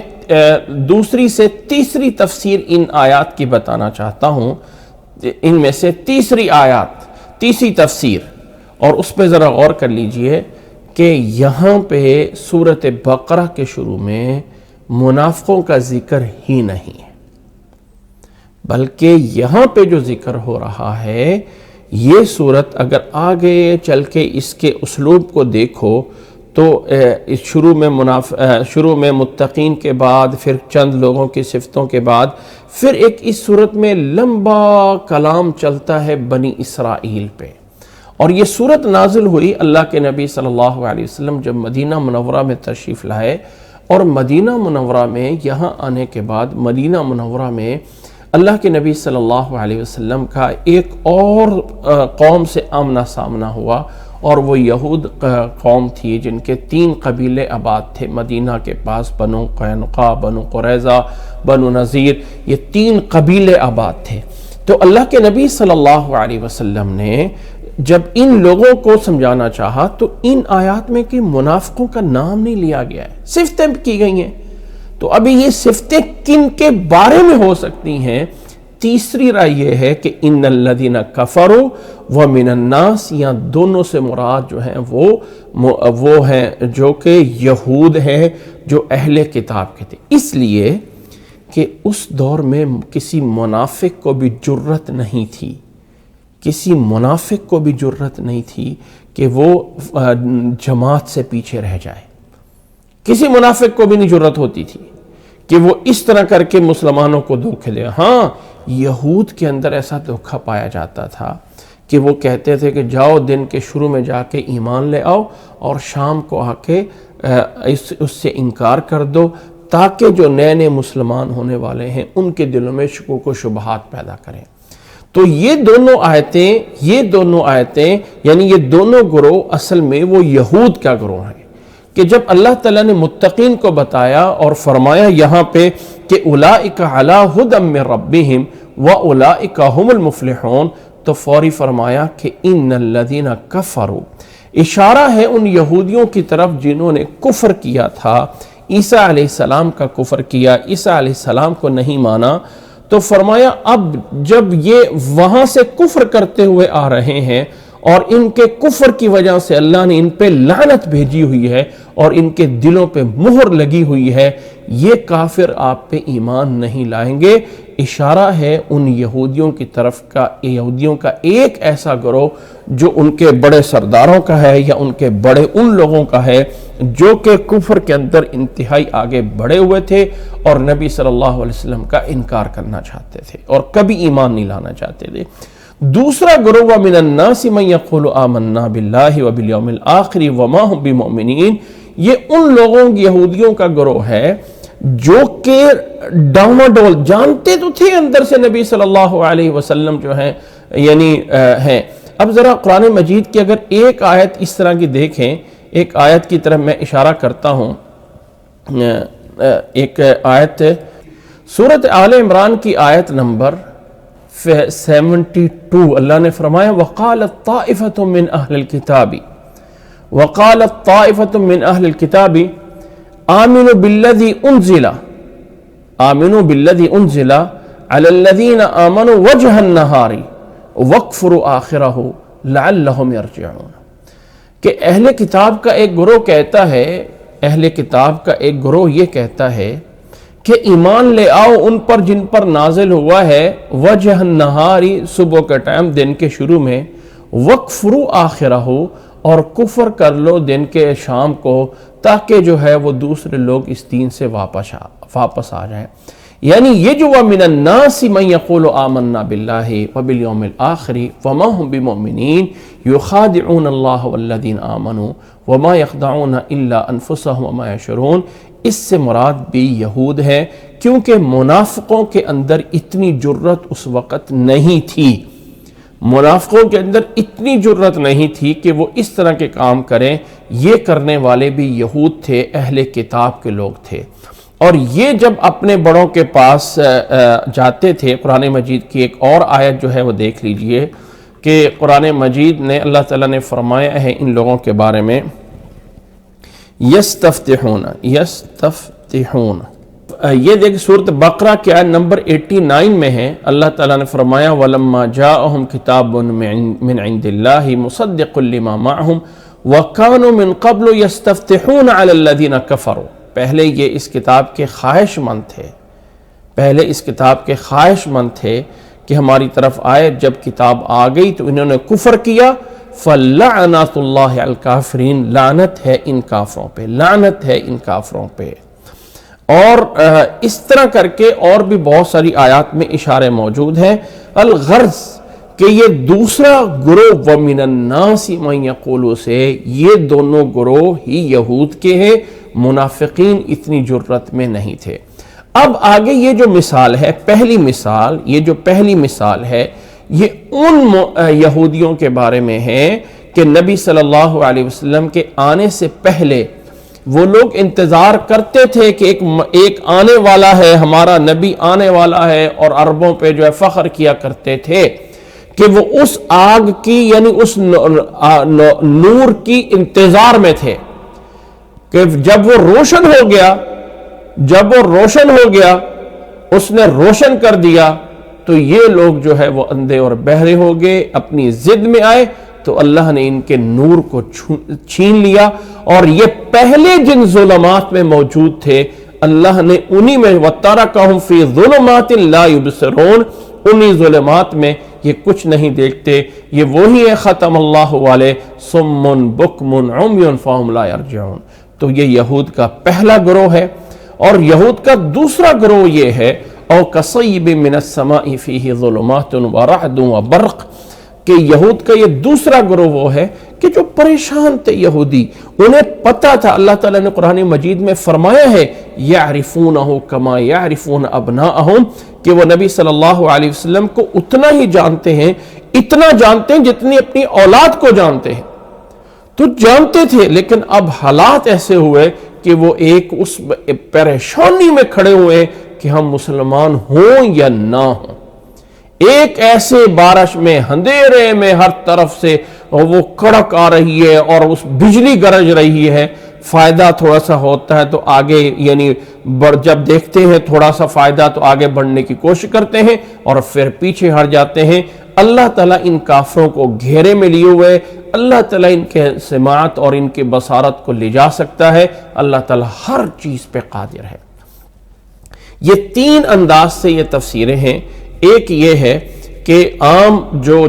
دوسری سے تیسری تفسیر ان آیات کی بتانا چاہتا ہوں. ان میں سے تیسری آیات، تیسری تفسیر، اور اس پہ ذرا غور کر لیجئے کہ یہاں پہ سورۃ بقرہ کے شروع میں منافقوں کا ذکر ہی نہیں ہے، بلکہ یہاں پہ جو ذکر ہو رہا ہے یہ صورت اگر آگے چل کے اس کے اسلوب کو دیکھو تو شروع میں متقین کے بعد پھر چند لوگوں کی صفتوں کے بعد پھر اس صورت میں لمبا کلام چلتا ہے بنی اسرائیل پہ. اور یہ صورت نازل ہوئی اللہ کے نبی صلی اللہ علیہ وسلم جب مدینہ منورہ میں تشریف لائے، اور مدینہ منورہ میں یہاں آنے کے بعد مدینہ منورہ میں اللہ کے نبی صلی اللہ علیہ وسلم کا ایک اور قوم سے آمنا سامنا ہوا، اور وہ یہود قوم تھی جن کے 3 قبیلے آباد تھے مدینہ کے پاس. بنو قینقاع، بنو قریظہ، بنو نذیر، یہ 3 قبیلے آباد تھے. تو اللہ کے نبی صلی اللہ علیہ وسلم نے جب ان لوگوں کو سمجھانا چاہا تو ان آیات میں کہ منافقوں کا نام نہیں لیا گیا ہے، صفتیں کی گئی ہیں. تو ابھی یہ صفتیں کن کے بارے میں ہو سکتی ہیں؟ تیسری رائے یہ ہے کہ ان الذین کفروا ومن الناس، یا دونوں سے مراد جو ہیں وہ ہیں جو کہ یہود ہیں جو اہل کتاب کے تھے. اس لیے کہ اس دور میں کسی منافق کو بھی جرت نہیں تھی، کسی منافق کو بھی جرت نہیں تھی کہ وہ جماعت سے پیچھے رہ جائے. کسی منافق کو بھی نہیں جرت ہوتی تھی کہ وہ اس طرح کر کے مسلمانوں کو دھوکے دے. ہاں، یہود کے اندر ایسا دھوکا پایا جاتا تھا کہ وہ کہتے تھے کہ جاؤ دن کے شروع میں جا کے ایمان لے آؤ اور شام کو آ کے اس سے انکار کر دو تاکہ جو نئے مسلمان ہونے والے ہیں ان کے دلوں میں شکوک و شبہات پیدا کریں. تو یہ دونوں آیتیں یعنی یہ دونوں گروہ اصل میں وہ یہود کا گروہ ہیں کہ جب اللہ تعالیٰ نے متقین کو بتایا اور فرمایا یہاں پہ کہ اولئک علی ھدی من ربہم واولئک ھم المفلحون، تو فوری فرمایا کہ ان الذین کفروا، اشارہ ہے ان یہودیوں کی طرف جنہوں نے کفر کیا تھا، عیسیٰ علیہ السلام کا کفر کیا، عیسیٰ علیہ السلام کو نہیں مانا. تو فرمایا اب جب یہ وہاں سے کفر کرتے ہوئے آ رہے ہیں اور ان کے کفر کی وجہ سے اللہ نے ان پہ لعنت بھیجی ہوئی ہے اور ان کے دلوں پہ مہر لگی ہوئی ہے، یہ کافر آپ پہ ایمان نہیں لائیں گے۔ اشارہ ہے ان یہودیوں کی طرف کا، یہودیوں کا ایک ایسا گروہ جو ان کے بڑے سرداروں کا ہے یا ان کے بڑے ان لوگوں کا ہے جو کہ کفر کے اندر انتہائی آگے بڑھے ہوئے تھے اور نبی صلی اللہ علیہ وسلم کا انکار کرنا چاہتے تھے اور کبھی ایمان نہیں لانا چاہتے تھے۔ دوسرا گروہ وَمِنَ النَّاسِ مَن يَقُولُ آمَنَّا بِاللَّهِ وَبِالْيَوْمِ الْآخِرِ وَمَا هُمْ بِمُؤْمِنِينَ، یہ ان لوگوں یہودیوں کا گروہ ہے جو کہ ڈاواڈول جانتے تو تھے اندر سے نبی صلی اللہ علیہ وسلم جو ہیں یعنی ہیں۔ اب ذرا قرآن مجید کی اگر ایک آیت اس طرح کی دیکھیں، ایک آیت کی طرف میں اشارہ کرتا ہوں، ایک آیت سورۃ آل عمران کی آیت نمبر 72، اللہ نے فرمایا وَقَالَتْ طَائِفَةٌ مِّنْ أَهْلِ الْكِتَابِ وَقَالَتْ طَائِفَةٌ مِّنْ أَهْلِ الْكِتَابِ آمِنُوا بِالَّذِي أُنزِلَ عَلَى الَّذِينَ آمَنُوا وَجْهَ النَّهَارِ وَاكْفُرُوا آخِرَهُ لَعَلَّهُمْ يَرْجِعُونَ کہ اہل کتاب کا ایک گروہ کہتا ہے، اہل کتاب کا ایک گروہ یہ کہتا ہے کہ ایمان لے آؤ ان پر جن پر نازل ہوا ہے وجہ النہاری، صبح کا ٹائم دن کے شروع میں، وَاكْفُرُوا آخِرَهُ اور کفر کر لو دن کے شام کو، تاکہ جو ہے وہ دوسرے لوگ اس دین سے واپس آ جائیں۔ یعنی یہ جو وَمِنَ النَّاسِ مَن يَقُولُ آمَنَّا بِاللَّهِ وَبِالْيَوْمِ الْآخِرِ وَمَا هُمْ بِمُؤْمِنِينَ يُخَادِعُونَ اللَّهَ وَالَّذِينَ آمَنُوا وَمَا يَخْدَعُونَ إِلَّا أَنفُسَهُمْ وَمَا يَشْعُرُونَ۔ اس سے مراد بھی یہود ہے، کیونکہ منافقوں کے اندر اتنی جرت اس وقت نہیں تھی، منافقوں کے اندر اتنی جرت نہیں تھی کہ وہ اس طرح کے کام کریں۔ یہ کرنے والے بھی یہود تھے، اہل کتاب کے لوگ تھے، اور یہ جب اپنے بڑوں کے پاس جاتے تھے، قرآن مجید کی ایک اور آیت جو ہے وہ دیکھ لیجئے کہ قرآن مجید نے اللہ تعالیٰ نے فرمایا ہے ان لوگوں کے بارے میں یستفتحون، یہ دیکھ سورۃ بقرہ کی آیت نمبر 89 میں ہے، اللہ تعالیٰ نے فرمایا وَلَمَّا جَاءَهُمْ كِتَابٌ مِّنْ عِنْدِ اللَّهِ مُصَدِّقٌ لِمَا مَعَهُمْ وَكَانُوا مِنْ قَبْلُ يَسْتَفْتِحُونَ عَلَى الَّذِينَ كَفَرُوا۔ پہلے یہ اس کتاب کے خواہش مند تھے، پہلے اس کتاب کے خواہش مند تھے کہ ہماری طرف آئے، جب کتاب آ گئی تو انہوں نے کفر کیا۔ فَلَعْنَةُ اللَّهِ عَلَى الْكَافِرِينَ، لعنت ہے ان کافروں پہ، لعنت ہے ان کافروں پہ۔ اور اس طرح کر کے اور بھی بہت ساری آیات میں اشارے موجود ہیں۔ الغرض کہ یہ دوسرا گروہ وَمِنَ النَّاسِ مَن يَقُولُ سے، یہ دونوں گروہ ہی یہود کے ہیں، منافقین اتنی جرت میں نہیں تھے۔ اب آگے یہ جو مثال ہے، پہلی مثال، یہ جو پہلی مثال ہے یہ ان یہودیوں کے بارے میں ہے کہ نبی صلی اللہ علیہ وسلم کے آنے سے پہلے وہ لوگ انتظار کرتے تھے کہ ایک آنے والا ہے، ہمارا نبی آنے والا ہے، اور عربوں پہ جو ہے فخر کیا کرتے تھے کہ وہ اس آگ کی یعنی اس نور کی انتظار میں تھے کہ جب وہ روشن ہو گیا، جب وہ روشن ہو گیا، اس نے روشن کر دیا، تو یہ لوگ جو ہے وہ اندھے اور بہرے ہو گئے، اپنی ضد میں آئے تو اللہ نے ان کے نور کو چھین لیا، اور یہ پہلے جن ظلمات میں موجود تھے اللہ نے انہی میں وَتَرَكَهُمْ فِي ظُلُمَاتٍ لَا يُبْصِرُونَ، انہی ظلمات میں یہ کچھ نہیں دیکھتے۔ یہ وہی ہے ختم اللہ والے صُمٌّ بُكْمٌ عُمْيٌ فَهُمْ لَا يَرْجِعُونَ۔ تو یہ یہود کا پہلا گروہ ہے، اور یہود کا دوسرا گروہ یہ ہے او کصیب من السماء فیہ ظلمات ورعد وبرق، کہ یہود کا یہ دوسرا گروہ وہ ہے کہ جو پریشان تھے یہودی، انہیں پتا تھا، اللہ تعالیٰ نے قرآن مجید میں فرمایا ہے یعرفونہ کما یعرفون ابناءہم، کہ وہ نبی صلی اللہ علیہ وسلم کو اتنا ہی جانتے ہیں، اتنا جانتے ہیں جتنی اپنی اولاد کو جانتے ہیں۔ تو جانتے تھے، لیکن اب حالات ایسے ہوئے کہ وہ ایک اس پریشانی میں کھڑے ہوئے کہ ہم مسلمان ہوں یا نہ ہوں۔ ایک ایسے بارش میں، اندھیرے میں، ہر طرف سے وہ کڑک آ رہی ہے اور اس بجلی گرج رہی ہے۔ فائدہ تھوڑا سا ہوتا ہے تو آگے یعنی جب دیکھتے ہیں تھوڑا سا فائدہ تو آگے بڑھنے کی کوشش کرتے ہیں اور پھر پیچھے ہٹ جاتے ہیں۔ اللہ تعالیٰ ان کافروں کو گھیرے میں لیے ہوئے، اللہ تعالیٰ ان کے سماعت اور ان کی بصارت کو لے جا سکتا ہے، اللہ تعالیٰ ہر چیز پہ قادر ہے۔ یہ تین انداز سے یہ تفسیریں ہیں۔ ایک یہ ہے کہ عام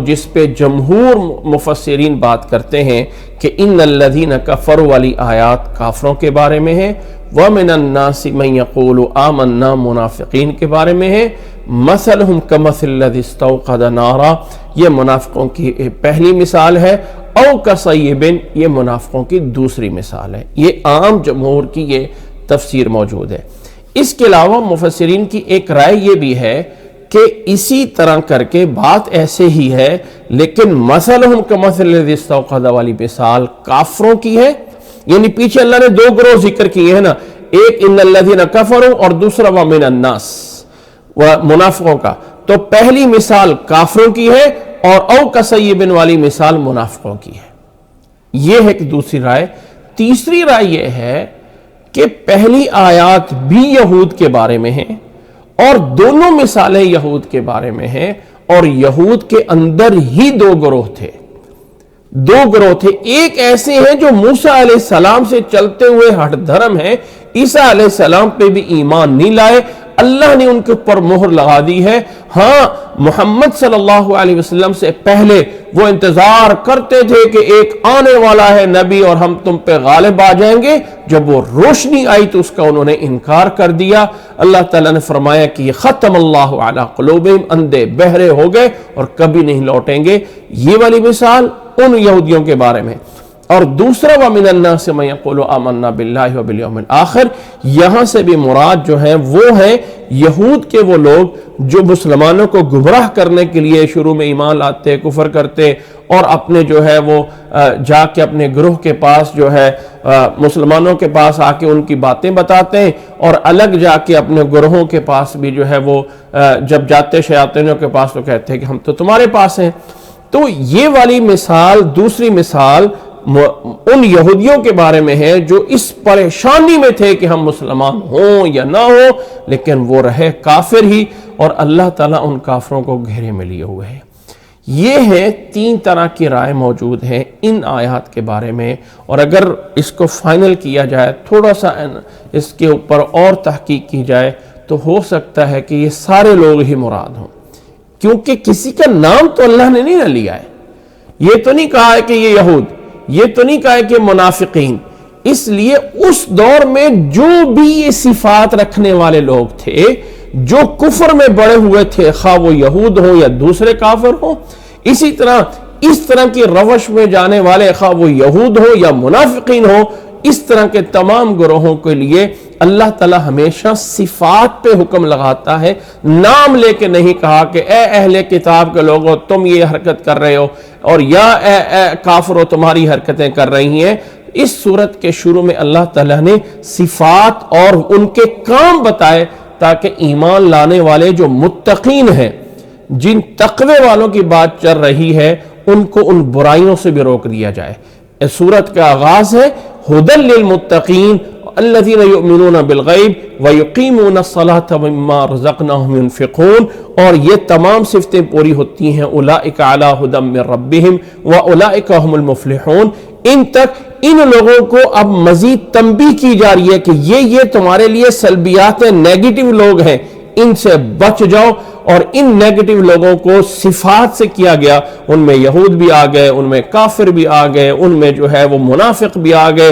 جس پہ جمہور مفسرین بات کرتے ہیں کہ ان الذین کفروا والی آیات کافروں کے بارے میں ہے، وَمِنَ النَّاسِ مَن يَقُولُ آمَنَّا منافقین کے بارے میں ہے، مَثَلُهُمْ كَمَثِلِ الَّذِي اسْتَوْقَدَ نَارًا یہ منافقوں کی پہلی مثال ہے، او کصیب یہ منافقوں کی دوسری مثال ہے۔ یہ عام جمہور کی یہ تفسیر موجود ہے۔ اس کے علاوہ مفسرین کی ایک رائے یہ بھی ہے کہ اسی طرح کر کے بات ایسے ہی ہے، لیکن مثلہم کمثل الذی استوقد والی مثال کافروں کی ہے، یعنی پیچھے اللہ نے دو گروہ ذکر کیے ہیں نا، ایک ان الذین کفروا اور دوسرا ومن الناس منافقوں کا، تو پہلی مثال کافروں کی ہے اور او کصیب والی مثال منافقوں کی ہے۔ یہ ہے کہ دوسری رائے۔ تیسری رائے یہ ہے کہ پہلی آیات بھی یہود کے بارے میں ہیں اور دونوں مثالیں یہود کے بارے میں ہیں، اور یہود کے اندر ہی دو گروہ تھے۔ ایک ایسے ہیں جو موسیٰ علیہ السلام سے چلتے ہوئے ہٹ دھرم ہیں، عیسیٰ علیہ السلام پہ بھی ایمان نہیں لائے، اللہ نے ان کے اوپر مہر لگا دی ہے۔ ہاں محمد صلی اللہ علیہ وسلم سے پہلے وہ انتظار کرتے تھے کہ ایک آنے والا ہے نبی اور ہم تم پہ غالب آ جائیں گے، جب وہ روشنی آئی تو اس کا انہوں نے انکار کر دیا۔ اللہ تعالیٰ نے فرمایا کہ یہ ختم اللہ علی قلوبہم، اندھے بہرے ہو گئے اور کبھی نہیں لوٹیں گے۔ یہ والی مثال ان یہودیوں کے بارے میں، اور دوسرا وَمِنَ النَّاسِ مَن يَقُولُ آمَنَّا بِاللَّهِ وَبِالْيَوْمِ الْآخِرِ، یہاں سے بھی مراد جو ہیں وہ ہیں یہود کے وہ لوگ جو مسلمانوں کو گمراہ کرنے کے لیے شروع میں ایمان لاتے، کفر کرتے، اور اپنے جو ہے وہ جا کے اپنے گروہ کے پاس جو ہے مسلمانوں کے پاس آ کے ان کی باتیں بتاتے ہیں، اور الگ جا کے اپنے گروہوں کے پاس بھی جو ہے وہ جب جاتے شیاطینوں کے پاس تو کہتے ہیں کہ ہم تو تمہارے پاس ہیں۔ تو یہ والی مثال، دوسری مثال ان یہودیوں کے بارے میں ہے جو اس پریشانی میں تھے کہ ہم مسلمان ہوں یا نہ ہوں، لیکن وہ رہے کافر ہی، اور اللہ تعالیٰ ان کافروں کو گھیرے میں لیے ہوئے ہیں۔ یہ ہے تین طرح کی رائے موجود ہیں ان آیات کے بارے میں، اور اگر اس کو فائنل کیا جائے، تھوڑا سا اس کے اوپر اور تحقیق کی جائے، تو ہو سکتا ہے کہ یہ سارے لوگ ہی مراد ہوں، کیونکہ کسی کا نام تو اللہ نے نہیں نہ لیا ہے۔ یہ تو نہیں کہا ہے کہ یہ یہود، یہ تو نہیں کہا ہے کہ منافقین۔ اس لیے اس دور میں جو بھی یہ صفات رکھنے والے لوگ تھے، جو کفر میں بڑے ہوئے تھے، خواہ وہ یہود ہوں یا دوسرے کافر ہوں، اسی طرح اس طرح کی روش میں جانے والے، خواہ وہ یہود ہوں یا منافقین ہوں، اس طرح کے تمام گروہوں کے لیے اللہ تعالیٰ ہمیشہ صفات پہ حکم لگاتا ہے، نام لے کے نہیں کہا کہ اے اہل کتاب کے لوگوں تم یہ حرکت کر رہے ہو، اور یا اے کافروں تمہاری حرکتیں کر رہی ہیں۔ اس صورت کے شروع میں اللہ تعالیٰ نے صفات اور ان کے کام بتائے تاکہ ایمان لانے والے جو متقین ہیں، جن تقوی والوں کی بات چل رہی ہے، ان کو ان برائیوں سے بھی روک دیا جائے۔ اس صورت کا آغاز ہے ہدی للمتقین الذین یؤمنون بالغیب ویقیمون الصلاۃ ومما رزقناہم ینفقون، اور یہ تمام صفتیں پوری ہوتی ہیں اولئک علی ھدی من ربہم واولئک ھم المفلحون۔ ان تک ان لوگوں کو اب مزید تنبیہ کی جا رہی ہے کہ یہ تمہارے لیے سلبیات نیگیٹو لوگ ہیں، ان سے بچ جاؤ، اور ان نیگیٹو لوگوں کو صفات سے کیا گیا، ان میں یہود بھی آ گئے، ان میں کافر بھی آ گئے، ان میں جو ہے وہ منافق بھی آ گئے۔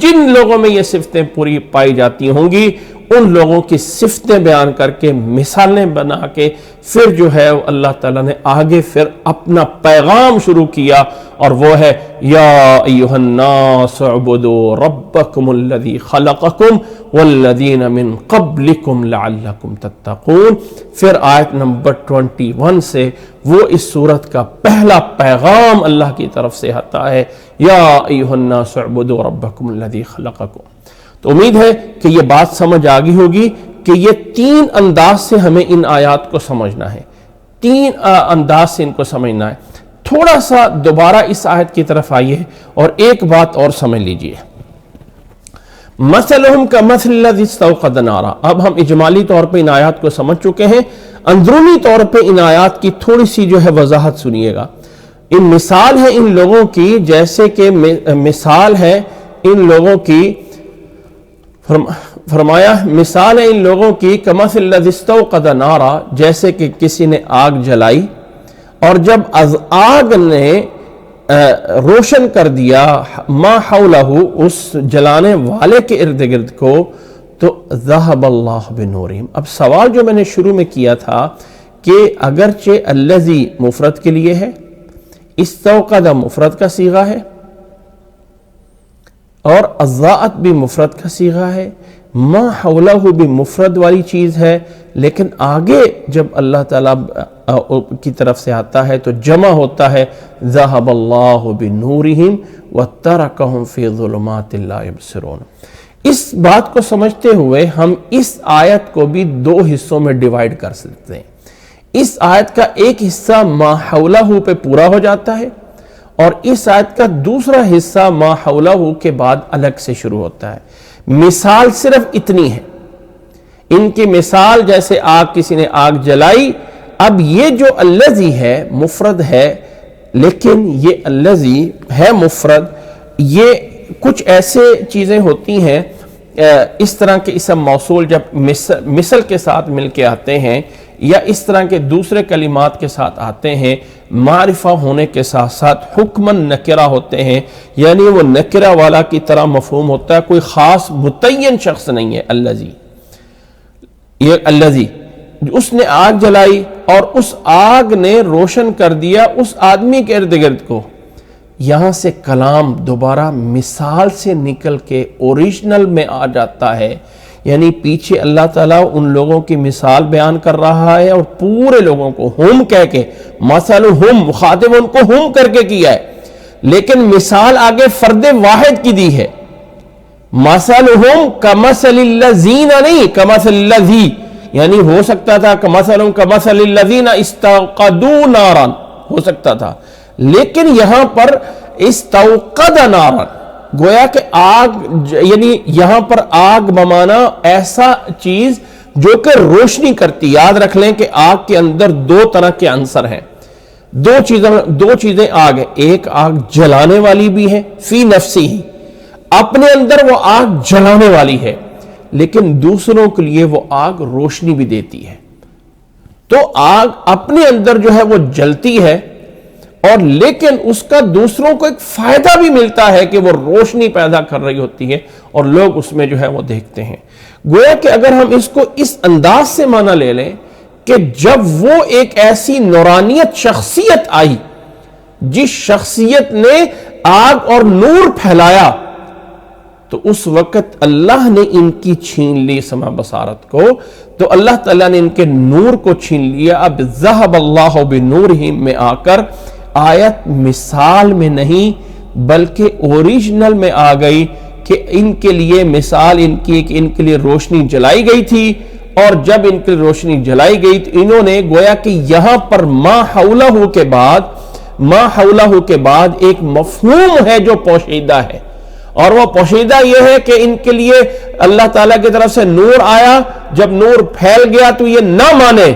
جن لوگوں میں یہ صفتیں پوری پائی جاتی ہوں گی، ان لوگوں کی صفتیں بیان کر کے مثالیں بنا کے پھر جو ہے اللہ تعالیٰ نے آگے پھر اپنا پیغام شروع کیا، اور وہ ہے یا ایھا الناس اعبدوا ربکم الذی خلقکم والذین من قبلکم لعلکم تتقون۔ پھر آیت نمبر 21 سے وہ اس سورت کا پہلا پیغام اللہ کی طرف سے آتا ہے، یا ایھا الناس اعبدوا ربکم الذی خلقکم۔ تو امید ہے کہ یہ بات سمجھ آگئی ہوگی کہ یہ تین انداز سے ہمیں ان آیات کو سمجھنا ہے، تین انداز سے ان کو سمجھنا ہے۔ تھوڑا سا دوبارہ اس آیت کی طرف آئیے اور ایک بات اور سمجھ لیجئے۔ مثلہم کمثل الذی استوقد نارا. اب ہم اجمالی طور پہ ان آیات کو سمجھ چکے ہیں، اندرونی طور پہ ان آیات کی تھوڑی سی جو ہے وضاحت سنیے گا. ان مثال ہے ان لوگوں کی جیسے کہ مثال ہے ان لوگوں کی، فرمایا مثال ہے ان لوگوں کی کمثل الذی استوقد نارا، جیسے کہ کسی نے آگ جلائی اور جب از آگ نے روشن کر دیا ما حولہ اس جلانے والے کے ارد گرد کو، تو ذہب اللہ بنورہم. اب سوال جو میں نے شروع میں کیا تھا کہ اگرچہ الذی مفرد کے لیے ہے، استوقد مفرد کا صیغہ ہے اور اضاءت بھی مفرد کا صیغہ ہے، ما حولہ بھی مفرد والی چیز ہے، لیکن آگے جب اللہ تعالیٰ کی طرف سے آتا ہے تو جمع ہوتا ہے ذہب اللہ بنورہم وترکہم فی ظلمات لا یبصرون. اس بات کو سمجھتے ہوئے ہم اس آیت کو بھی دو حصوں میں ڈیوائیڈ کر سکتے ہیں. اس آیت کا ایک حصہ ما حولہ پہ پورا ہو جاتا ہے اور اس آیت کا دوسرا حصہ ما حولہ کے بعد الگ سے شروع ہوتا ہے. مثال صرف اتنی ہے، ان کی مثال جیسے آگ، کسی نے آگ جلائی. اب یہ جو الذی ہے مفرد ہے، لیکن یہ الذی ہے مفرد، یہ کچھ ایسے چیزیں ہوتی ہیں اس طرح کے اسم موصول جب مثل کے ساتھ مل کے آتے ہیں یا اس طرح کے دوسرے کلمات کے ساتھ آتے ہیں، معرفہ ہونے کے ساتھ ساتھ حکماً نکرہ ہوتے ہیں، یعنی وہ نکرہ والا کی طرح مفہوم ہوتا ہے، کوئی خاص متعین شخص نہیں ہے. الذی، یہ الذی اس نے آگ جلائی اور اس آگ نے روشن کر دیا اس آدمی کے ارد گرد کو. یہاں سے کلام دوبارہ مثال سے نکل کے اوریجنل میں آ جاتا ہے، یعنی پیچھے اللہ تعالیٰ ان لوگوں کی مثال بیان کر رہا ہے اور پورے لوگوں کو ہم کہہ کے، مثلہم مخاطب ان کو ہم کر کے کیا ہے، لیکن مثال آگے فرد واحد کی دی ہے. مثلہم کمثل الذین نہیں کمثل الذی، یعنی ہو سکتا تھا کمثلہم کمثل الذین استوقدوا نارا ہو سکتا تھا، لیکن یہاں پر استوقد نارا گویا کہ آگ، یعنی یہاں پر آگ بمانا ایسا چیز جو کہ روشنی کرتی. یاد رکھ لیں کہ آگ کے اندر دو طرح کے عنصر ہیں، دو چیزیں آگ ہے. ایک آگ جلانے والی بھی ہے، فی نفسی ہی اپنے اندر وہ آگ جلانے والی ہے، لیکن دوسروں کے لیے وہ آگ روشنی بھی دیتی ہے. تو آگ اپنے اندر جو ہے وہ جلتی ہے اور لیکن اس کا دوسروں کو ایک فائدہ بھی ملتا ہے کہ وہ روشنی پیدا کر رہی ہوتی ہے اور لوگ اس میں جو ہے وہ دیکھتے ہیں. گویا کہ اگر ہم اس کو اس انداز سے معنی لے لیں کہ جب وہ ایک ایسی نورانیت شخصیت آئی جس شخصیت نے آگ اور نور پھیلایا، تو اس وقت اللہ نے ان کی چھین لی سمع بصارت کو، تو اللہ تعالیٰ نے ان کے نور کو چھین لیا. اب ذہب اللہ بنورہم میں آ کر آیت مثال میں نہیں بلکہ اوریجنل میں آ گئی کہ ان کے لیے مثال ان کی کہ ان کے لیے روشنی جلائی گئی تھی، اور جب ان کے لیے روشنی جلائی گئی تو انہوں نے گویا کہ یہاں پر ما حولہ کے بعد ایک مفہوم ہے جو پوشیدہ ہے، اور وہ پوشیدہ یہ ہے کہ ان کے لیے اللہ تعالیٰ کی طرف سے نور آیا. جب نور پھیل گیا تو یہ نہ مانے،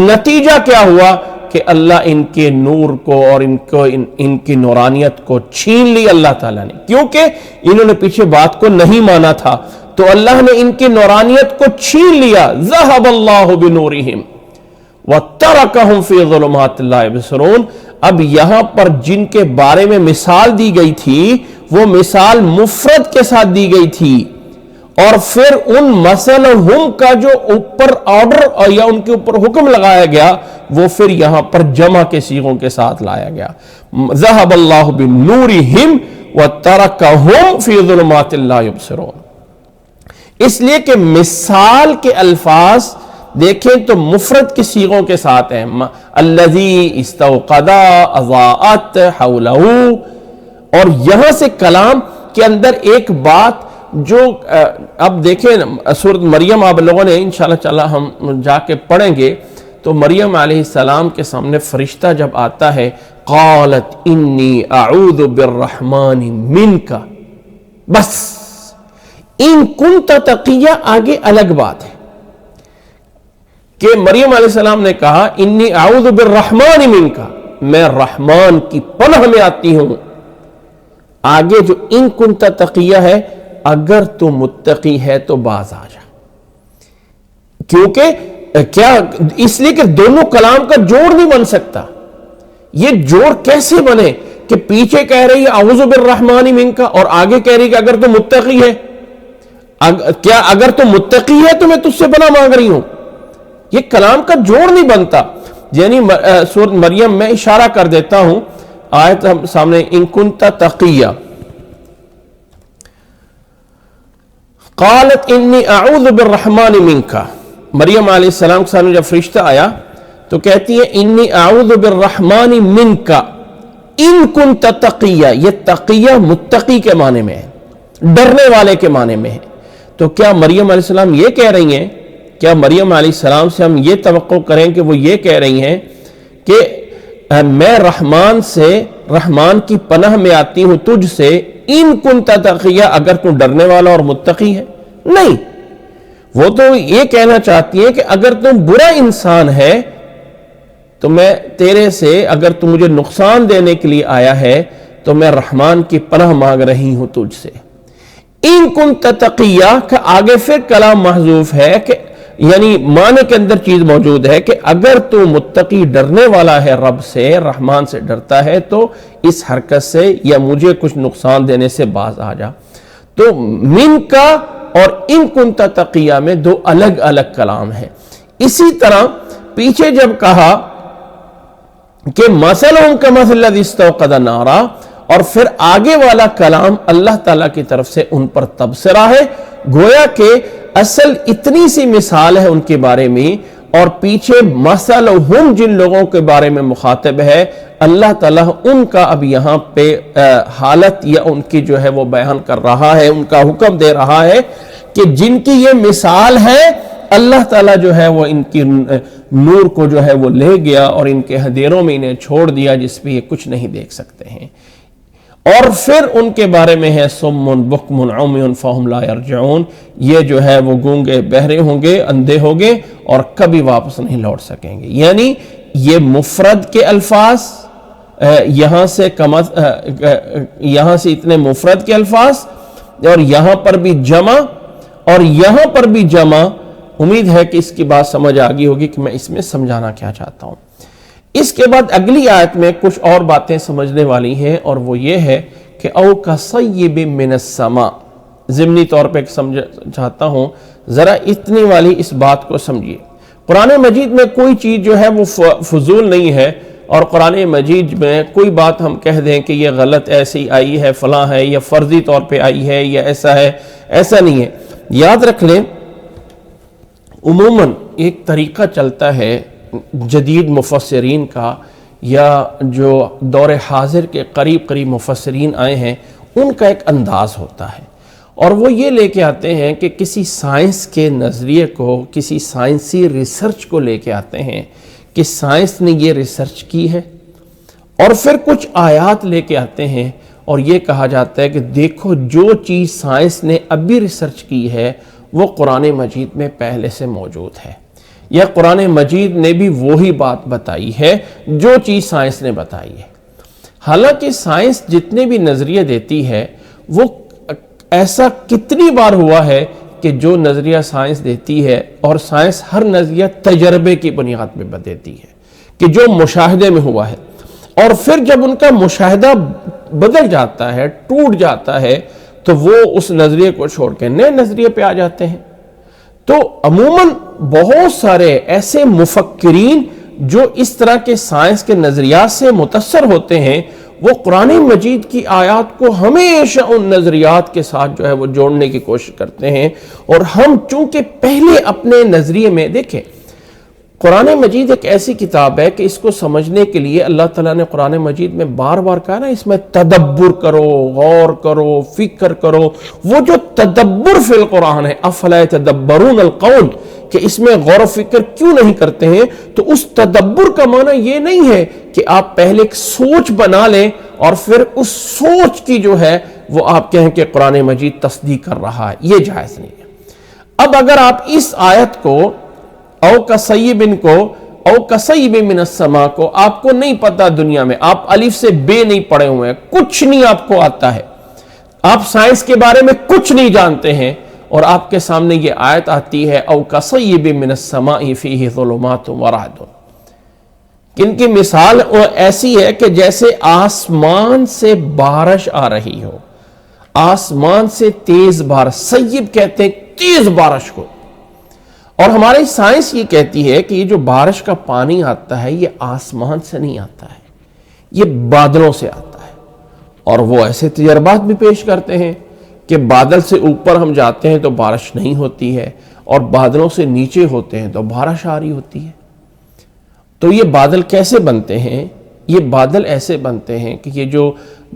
نتیجہ کیا ہوا کہ اللہ ان کے نور کو اور ان کی نورانیت کو چھین لی اللہ تعالیٰ نے، کیونکہ انہوں نے پیچھے بات کو نہیں مانا تھا تو اللہ نے ان کی نورانیت کو چھین لیا. ذہب اللہ بنورہم وترکہم فی ظلمات لا یبصرون. اب یہاں پر جن کے بارے میں مثال دی گئی تھی وہ مثال مفرد کے ساتھ دی گئی تھی، اور پھر ان مثلہم کا جو اوپر آرڈر یا ان کے اوپر حکم لگایا گیا وہ پھر یہاں پر جمع کے صیغوں کے ساتھ لایا گیا. ذہب اللہ بنورہم وترکہم فی ظلمات لا یبصرون. اس لیے کہ مثال کے الفاظ دیکھیں تو مفرد کی صیغوں کے ساتھ ہیں، الذی استوقد، اضاءت، حولہ. اور یہاں سے کلام کے اندر ایک بات جو اب دیکھیں سورۃ مریم آپ لوگوں نے انشاءاللہ ہم جا کے پڑھیں گے تو مریم علیہ السلام کے سامنے فرشتہ جب آتا ہے قالت انی اعوذ بالرحمن منک، بس ان کنت تقیہ آگے الگ بات ہے کہ مریم علیہ السلام نے کہا انی اعوذ بالرحمن منک، میں رحمان کی پناہ میں آتی ہوں. آگے جو ان کنت تقیہ ہے، اگر تو متقی ہے تو باز آ جا. کیونکہ کیا اس لیے کہ دونوں کلام کا جوڑ نہیں بن سکتا. یہ جوڑ کیسے بنے کہ پیچھے کہہ رہی ہے اعوذ بالرحمن منک اور آگے کہہ رہی ہے کہ اگر تو متقی ہے. کیا اگر تو متقی ہے تو میں تجھ سے پناہ مانگ رہی ہوں؟ یہ کلام کا جوڑ نہیں بنتا. یعنی سورۃ مریم میں اشارہ کر دیتا ہوں، آیت سامنے ان کنت تقیہ، قالت انی اعوذ بالرحمن منک. مریم علیہ السلام کے سامنے جب فرشتہ آیا تو کہتی ہے انی اعوذ بالرحمن منک ان کنت تقیہ. یہ تقیہ متقی کے معنی میں ہے، ڈرنے والے کے معنی میں ہے. تو کیا مریم علیہ السلام یہ کہہ رہی ہیں، کیا مریم علیہ السلام سے ہم یہ توقع کریں کہ وہ یہ کہہ رہی ہیں کہ میں رحمان کی پناہ میں آتی ہوں تجھ سے ان کنت تقیہ اگر تو ڈرنے والا اور متقی ہے؟ نہیں، وہ تو یہ کہنا چاہتی ہے کہ اگر تم برا انسان ہے تو میں تیرے سے، اگر تم مجھے نقصان دینے کے لیے آیا ہے تو میں رحمان کی پناہ مانگ رہی ہوں تجھ سے. ان کنت تقیہ کا آگے پھر کلام محذوف ہے کہ یعنی معنی کے اندر چیز موجود ہے کہ اگر تو متقی ڈرنے والا ہے، رب سے، رحمان سے ڈرتا ہے، تو اس حرکت سے یا مجھے کچھ نقصان دینے سے باز آ جا. تو من کا اور ان کنت تقیہ میں دو الگ الگ کلام ہیں. اسی طرح پیچھے جب کہا کہ مثلہم کمثل الذی استوقد نارا، اور پھر آگے والا کلام اللہ تعالیٰ کی طرف سے ان پر تبصرہ ہے، گویا کہ اصل اتنی سی مثال ہے ان کے بارے میں، اور پیچھے مثلہم جن لوگوں کے بارے میں مخاطب ہے اللہ تعالیٰ ان کا اب یہاں پہ حالت یا ان کی جو ہے وہ بیان کر رہا ہے، ان کا حکم دے رہا ہے کہ جن کی یہ مثال ہے اللہ تعالیٰ جو ہے وہ ان کی نور کو جو ہے وہ لے گیا اور ان کے اندھیروں میں انہیں چھوڑ دیا جس پہ یہ کچھ نہیں دیکھ سکتے ہیں. اور پھر ان کے بارے میں ہے صم بکم عمی فہم لا یرجعون، یہ جو ہے وہ گونگے بہرے ہوں گے، اندھے ہوں گے اور کبھی واپس نہیں لوٹ سکیں گے. یعنی یہ مفرد کے الفاظ یہاں سے اتنے مفرد کے الفاظ، اور یہاں پر بھی جمع اور یہاں پر بھی جمع. امید ہے کہ اس کی بات سمجھ آ گئی ہوگی کہ میں اس میں سمجھانا کیا چاہتا ہوں. اس کے بعد اگلی آیت میں کچھ اور باتیں سمجھنے والی ہیں، اور وہ یہ ہے کہ او کصیب من السماء. ضمنی طور پہ سمجھ چاہتا ہوں، ذرا اتنی والی اس بات کو سمجھیے. قرآن مجید میں کوئی چیز جو ہے وہ فضول نہیں ہے، اور قرآن مجید میں کوئی بات ہم کہہ دیں کہ یہ غلط ایسی آئی ہے، فلاں ہے، یا فرضی طور پہ آئی ہے، یا ایسا ہے، ایسا نہیں ہے. یاد رکھ لیں عموماً ایک طریقہ چلتا ہے جدید مفسرین کا، یا جو دور حاضر کے قریب مفسرین آئے ہیں ان کا ایک انداز ہوتا ہے، اور وہ یہ لے کے آتے ہیں کہ کسی سائنس کے نظریے کو، کسی سائنسی ریسرچ کو لے کے آتے ہیں کہ سائنس نے یہ ریسرچ کی ہے، اور پھر کچھ آیات لے کے آتے ہیں اور یہ کہا جاتا ہے کہ دیکھو جو چیز سائنس نے ابھی ریسرچ کی ہے وہ قرآن مجید میں پہلے سے موجود ہے، یا قرآن مجید نے بھی وہی بات بتائی ہے جو چیز سائنس نے بتائی ہے. حالانکہ سائنس جتنے بھی نظریے دیتی ہے وہ ایسا کتنی بار ہوا ہے کہ جو نظریہ سائنس دیتی ہے، اور سائنس ہر نظریہ تجربے کی بنیاد پہ دیتی ہے کہ جو مشاہدے میں ہوا ہے، اور پھر جب ان کا مشاہدہ بدل جاتا ہے، ٹوٹ جاتا ہے، تو وہ اس نظریے کو چھوڑ کے نئے نظریے پہ آ جاتے ہیں. تو عموماً بہت سارے ایسے مفکرین جو اس طرح کے سائنس کے نظریات سے متاثر ہوتے ہیں، وہ قرآن مجید کی آیات کو ہمیشہ ان نظریات کے ساتھ جو ہے وہ جوڑنے کی کوشش کرتے ہیں. اور ہم چونکہ پہلے اپنے نظریے میں دیکھیں، قرآن مجید ایک ایسی کتاب ہے کہ اس کو سمجھنے کے لیے اللہ تعالیٰ نے قرآن مجید میں بار بار کہا نا، اس میں تدبر کرو، غور کرو، فکر کرو. وہ جو تدبر فی القرآن ہے، افلا یتدبرون القول، کہ اس میں غور و فکر کیوں نہیں کرتے ہیں، تو اس تدبر کا معنی یہ نہیں ہے کہ آپ پہلے ایک سوچ بنا لیں اور پھر اس سوچ کی جو ہے وہ آپ کہیں کہ قرآن مجید تصدیق کر رہا ہے، یہ جائز نہیں ہے۔ اب اگر آپ اس آیت کو او کصیب کو او کصیب من السماء کو آپ کو نہیں پتا، دنیا میں آپ الف سے بے نہیں پڑھے ہوئے ہیں، کچھ نہیں آپ کو آتا ہے، آپ سائنس کے بارے میں کچھ نہیں جانتے ہیں، اور آپ کے سامنے یہ آیت آتی ہے او کصیب من السماء فیہ ظلمات ورعد، ان کی مثال ایسی ہے کہ جیسے آسمان سے بارش آ رہی ہو، آسمان سے تیز بارش، سیب کہتے ہیں تیز بارش کو، اور ہماری سائنس یہ کہتی ہے کہ یہ جو بارش کا پانی آتا ہے یہ آسمان سے نہیں آتا ہے، یہ بادلوں سے آتا ہے، اور وہ ایسے تجربات بھی پیش کرتے ہیں کہ بادل سے اوپر ہم جاتے ہیں تو بارش نہیں ہوتی ہے، اور بادلوں سے نیچے ہوتے ہیں تو بارش آ رہی ہوتی ہے۔ تو یہ بادل کیسے بنتے ہیں؟ یہ بادل ایسے بنتے ہیں کہ یہ جو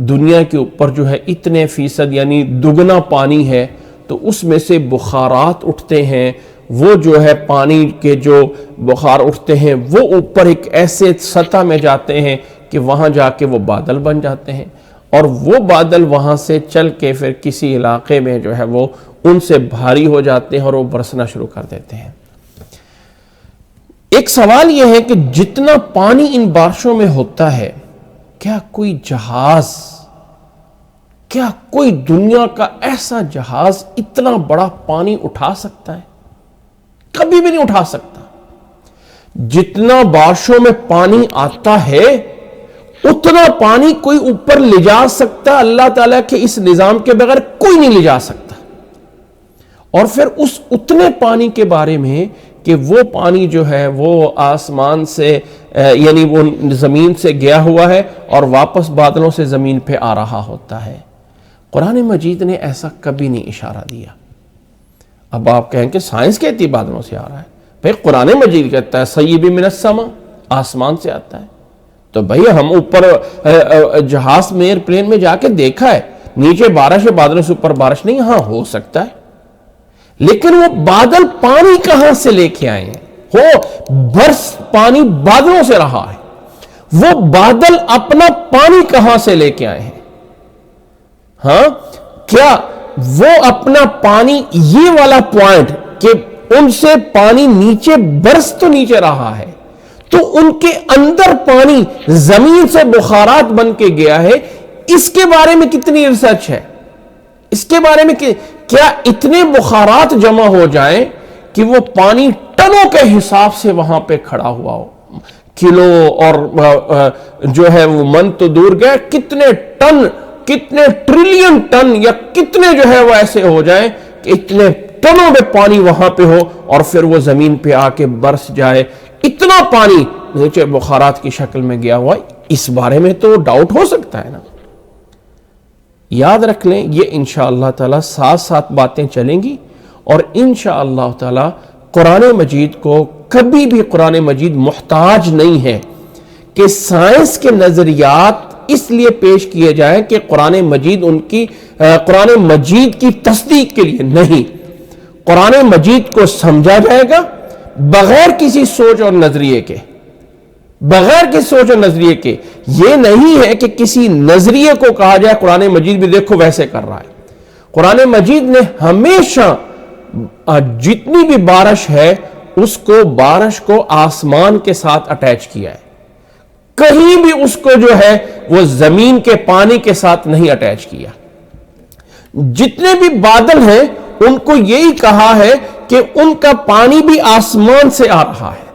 دنیا کے اوپر جو ہے اتنے فیصد یعنی دگنا پانی ہے، تو اس میں سے بخارات اٹھتے ہیں، وہ جو ہے پانی کے جو بخار اٹھتے ہیں وہ اوپر ایک ایسے سطح میں جاتے ہیں کہ وہاں جا کے وہ بادل بن جاتے ہیں، اور وہ بادل وہاں سے چل کے پھر کسی علاقے میں جو ہے وہ ان سے بھاری ہو جاتے ہیں اور وہ برسنا شروع کر دیتے ہیں۔ ایک سوال یہ ہے کہ جتنا پانی ان بارشوں میں ہوتا ہے، کیا کوئی جہاز، کیا کوئی دنیا کا ایسا جہاز اتنا بڑا پانی اٹھا سکتا ہے؟ کبھی بھی نہیں اٹھا سکتا۔ جتنا بارشوں میں پانی آتا ہے اتنا پانی کوئی اوپر لے جا سکتا، اللہ تعالیٰ کے اس نظام کے بغیر کوئی نہیں لے جا سکتا۔ اور پھر اس اتنے پانی کے بارے میں کہ وہ پانی جو ہے وہ آسمان سے یعنی وہ زمین سے گیا ہوا ہے اور واپس بادلوں سے زمین پہ آ رہا ہوتا ہے، قرآن مجید نے ایسا کبھی نہیں اشارہ دیا۔ اب آپ کہیں کہ سائنس کہتی بادلوں سے آ رہا ہے، بھئی قرآن مجید کہتا ہے سیب من السماء، آسمان سے آتا ہے، تو بھئی ہم اوپر جہاز میں ایئرپلین میں جا کے دیکھا ہے، نیچے بارش ہے بادلوں سے اوپر بارش نہیں، ہاں ہو سکتا ہے، لیکن وہ بادل پانی کہاں سے لے کے آئے ہیں؟ ہو برس پانی بادلوں سے رہا ہے، وہ بادل اپنا پانی کہاں سے لے کے آئے ہیں؟ ہاں کیا وہ اپنا پانی، یہ والا پوائنٹ کہ ان سے پانی نیچے برس تو نیچے رہا ہے، تو ان کے اندر پانی زمین سے بخارات بن کے گیا ہے، اس کے بارے میں کتنی ریسرچ ہے؟ اس کے بارے میں کیا اتنے بخارات جمع ہو جائیں کہ وہ پانی ٹنوں کے حساب سے وہاں پہ کھڑا ہوا ہو، کلو اور جو ہے وہ من تو دور گئے، کتنے ٹن، کتنے ٹریلین ٹن یا کتنے جو ہے وہ ایسے ہو جائیں کہ اتنے ٹنوں میں پانی وہاں پہ ہو اور پھر وہ زمین پہ آ کے برس جائے، اتنا پانی نیچے بخارات کی شکل میں گیا ہوا ہے، اس بارے میں تو ڈاؤٹ ہو سکتا ہے نا۔ یاد رکھ لیں یہ انشاءاللہ تعالی ساتھ ساتھ باتیں چلیں گی، اور انشاءاللہ تعالی قرآن مجید کو کبھی بھی قرآن مجید محتاج نہیں ہے کہ سائنس کے نظریات اس لیے پیش کیے جائیں کہ قرآن مجید قرآن مجید کی تصدیق کے لیے نہیں، قرآن مجید کو سمجھا جائے گا بغیر کسی سوچ اور نظریے کے، بغیر کسی سوچ اور نظریے کے۔ یہ نہیں ہے کہ کسی نظریے کو کہا جائے قرآن مجید بھی دیکھو ویسے کر رہا ہے۔ قرآن مجید نے ہمیشہ جتنی بھی بارش ہے اس کو، بارش کو آسمان کے ساتھ اٹیچ کیا ہے، کہیں بھی اس کو جو ہے وہ زمین کے پانی کے ساتھ نہیں اٹیچ کیا۔ جتنے بھی بادل ہیں ان کو یہی کہا ہے کہ ان کا پانی بھی آسمان سے آ رہا ہے۔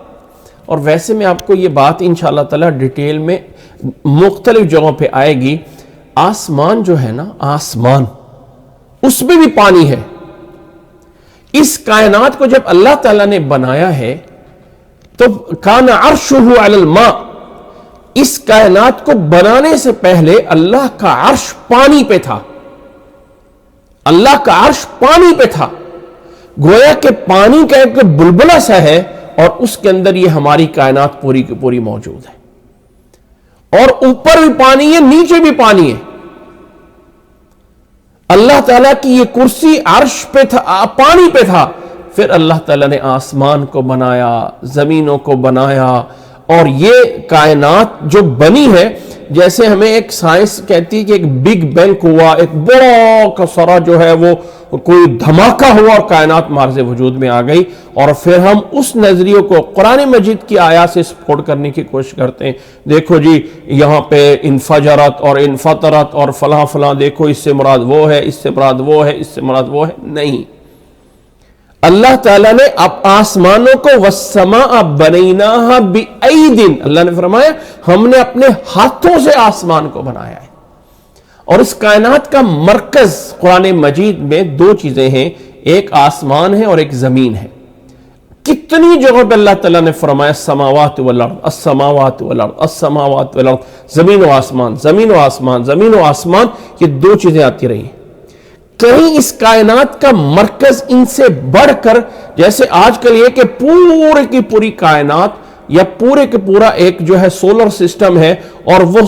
اور ویسے میں آپ کو یہ بات انشاءاللہ تعالی ڈیٹیل میں مختلف جگہوں پہ آئے گی، آسمان جو ہے نا، آسمان اس میں بھی پانی ہے۔ اس کائنات کو جب اللہ تعالیٰ نے بنایا ہے تو کان عرشہ علی الماء، اس کائنات کو بنانے سے پہلے اللہ کا عرش پانی پہ تھا، اللہ کا عرش پانی پہ تھا، گویا کہ پانی کا ایک بلبلہ سا ہے اور اس کے اندر یہ ہماری کائنات پوری کی پوری موجود ہے، اور اوپر بھی پانی ہے نیچے بھی پانی ہے۔ اللہ تعالیٰ کی یہ کرسی عرش پہ تھا، پانی پہ تھا، پھر اللہ تعالیٰ نے آسمان کو بنایا، زمینوں کو بنایا، اور یہ کائنات جو بنی ہے جیسے ہمیں ایک سائنس کہتی ہے کہ ایک بگ بینگ ہوا، ایک بڑا کا سارا جو ہے وہ کوئی دھماکہ ہوا اور کائنات مارز وجود میں آ گئی، اور پھر ہم اس نظریے کو قرآن مجید کی آیات سے سپورٹ کرنے کی کوشش کرتے ہیں. دیکھو جی یہاں پہ انفجرت اور انفطرت اور فلاں فلاں، دیکھو اس سے مراد وہ ہے، اس سے مراد وہ ہے، اس سے مراد وہ ہے. نہیں، اللہ تعالیٰ نے اب آسمانوں کو وَالسَّمَاءَ بَنَيْنَاهَا بِأَيْدٍ، اللہ نے فرمایا ہم نے اپنے ہاتھوں سے آسمان کو بنایا ہے. اور اس کائنات کا مرکز قرآن مجید میں دو چیزیں ہیں، ایک آسمان ہے اور ایک زمین ہے. کتنی جگہ پہ اللہ تعالیٰ نے فرمایا السماوات والارض، السماوات والارض، السماوات والارض، زمین و آسمان، زمین و آسمان، زمین و آسمان، یہ دو چیزیں آتی رہی ہیں. کہیں اس کائنات کا مرکز ان سے بڑھ کر، جیسے آج کل یہ کہ پورے کی پوری کائنات یا پورے کے پورا ایک جو ہے سولر سسٹم ہے اور وہ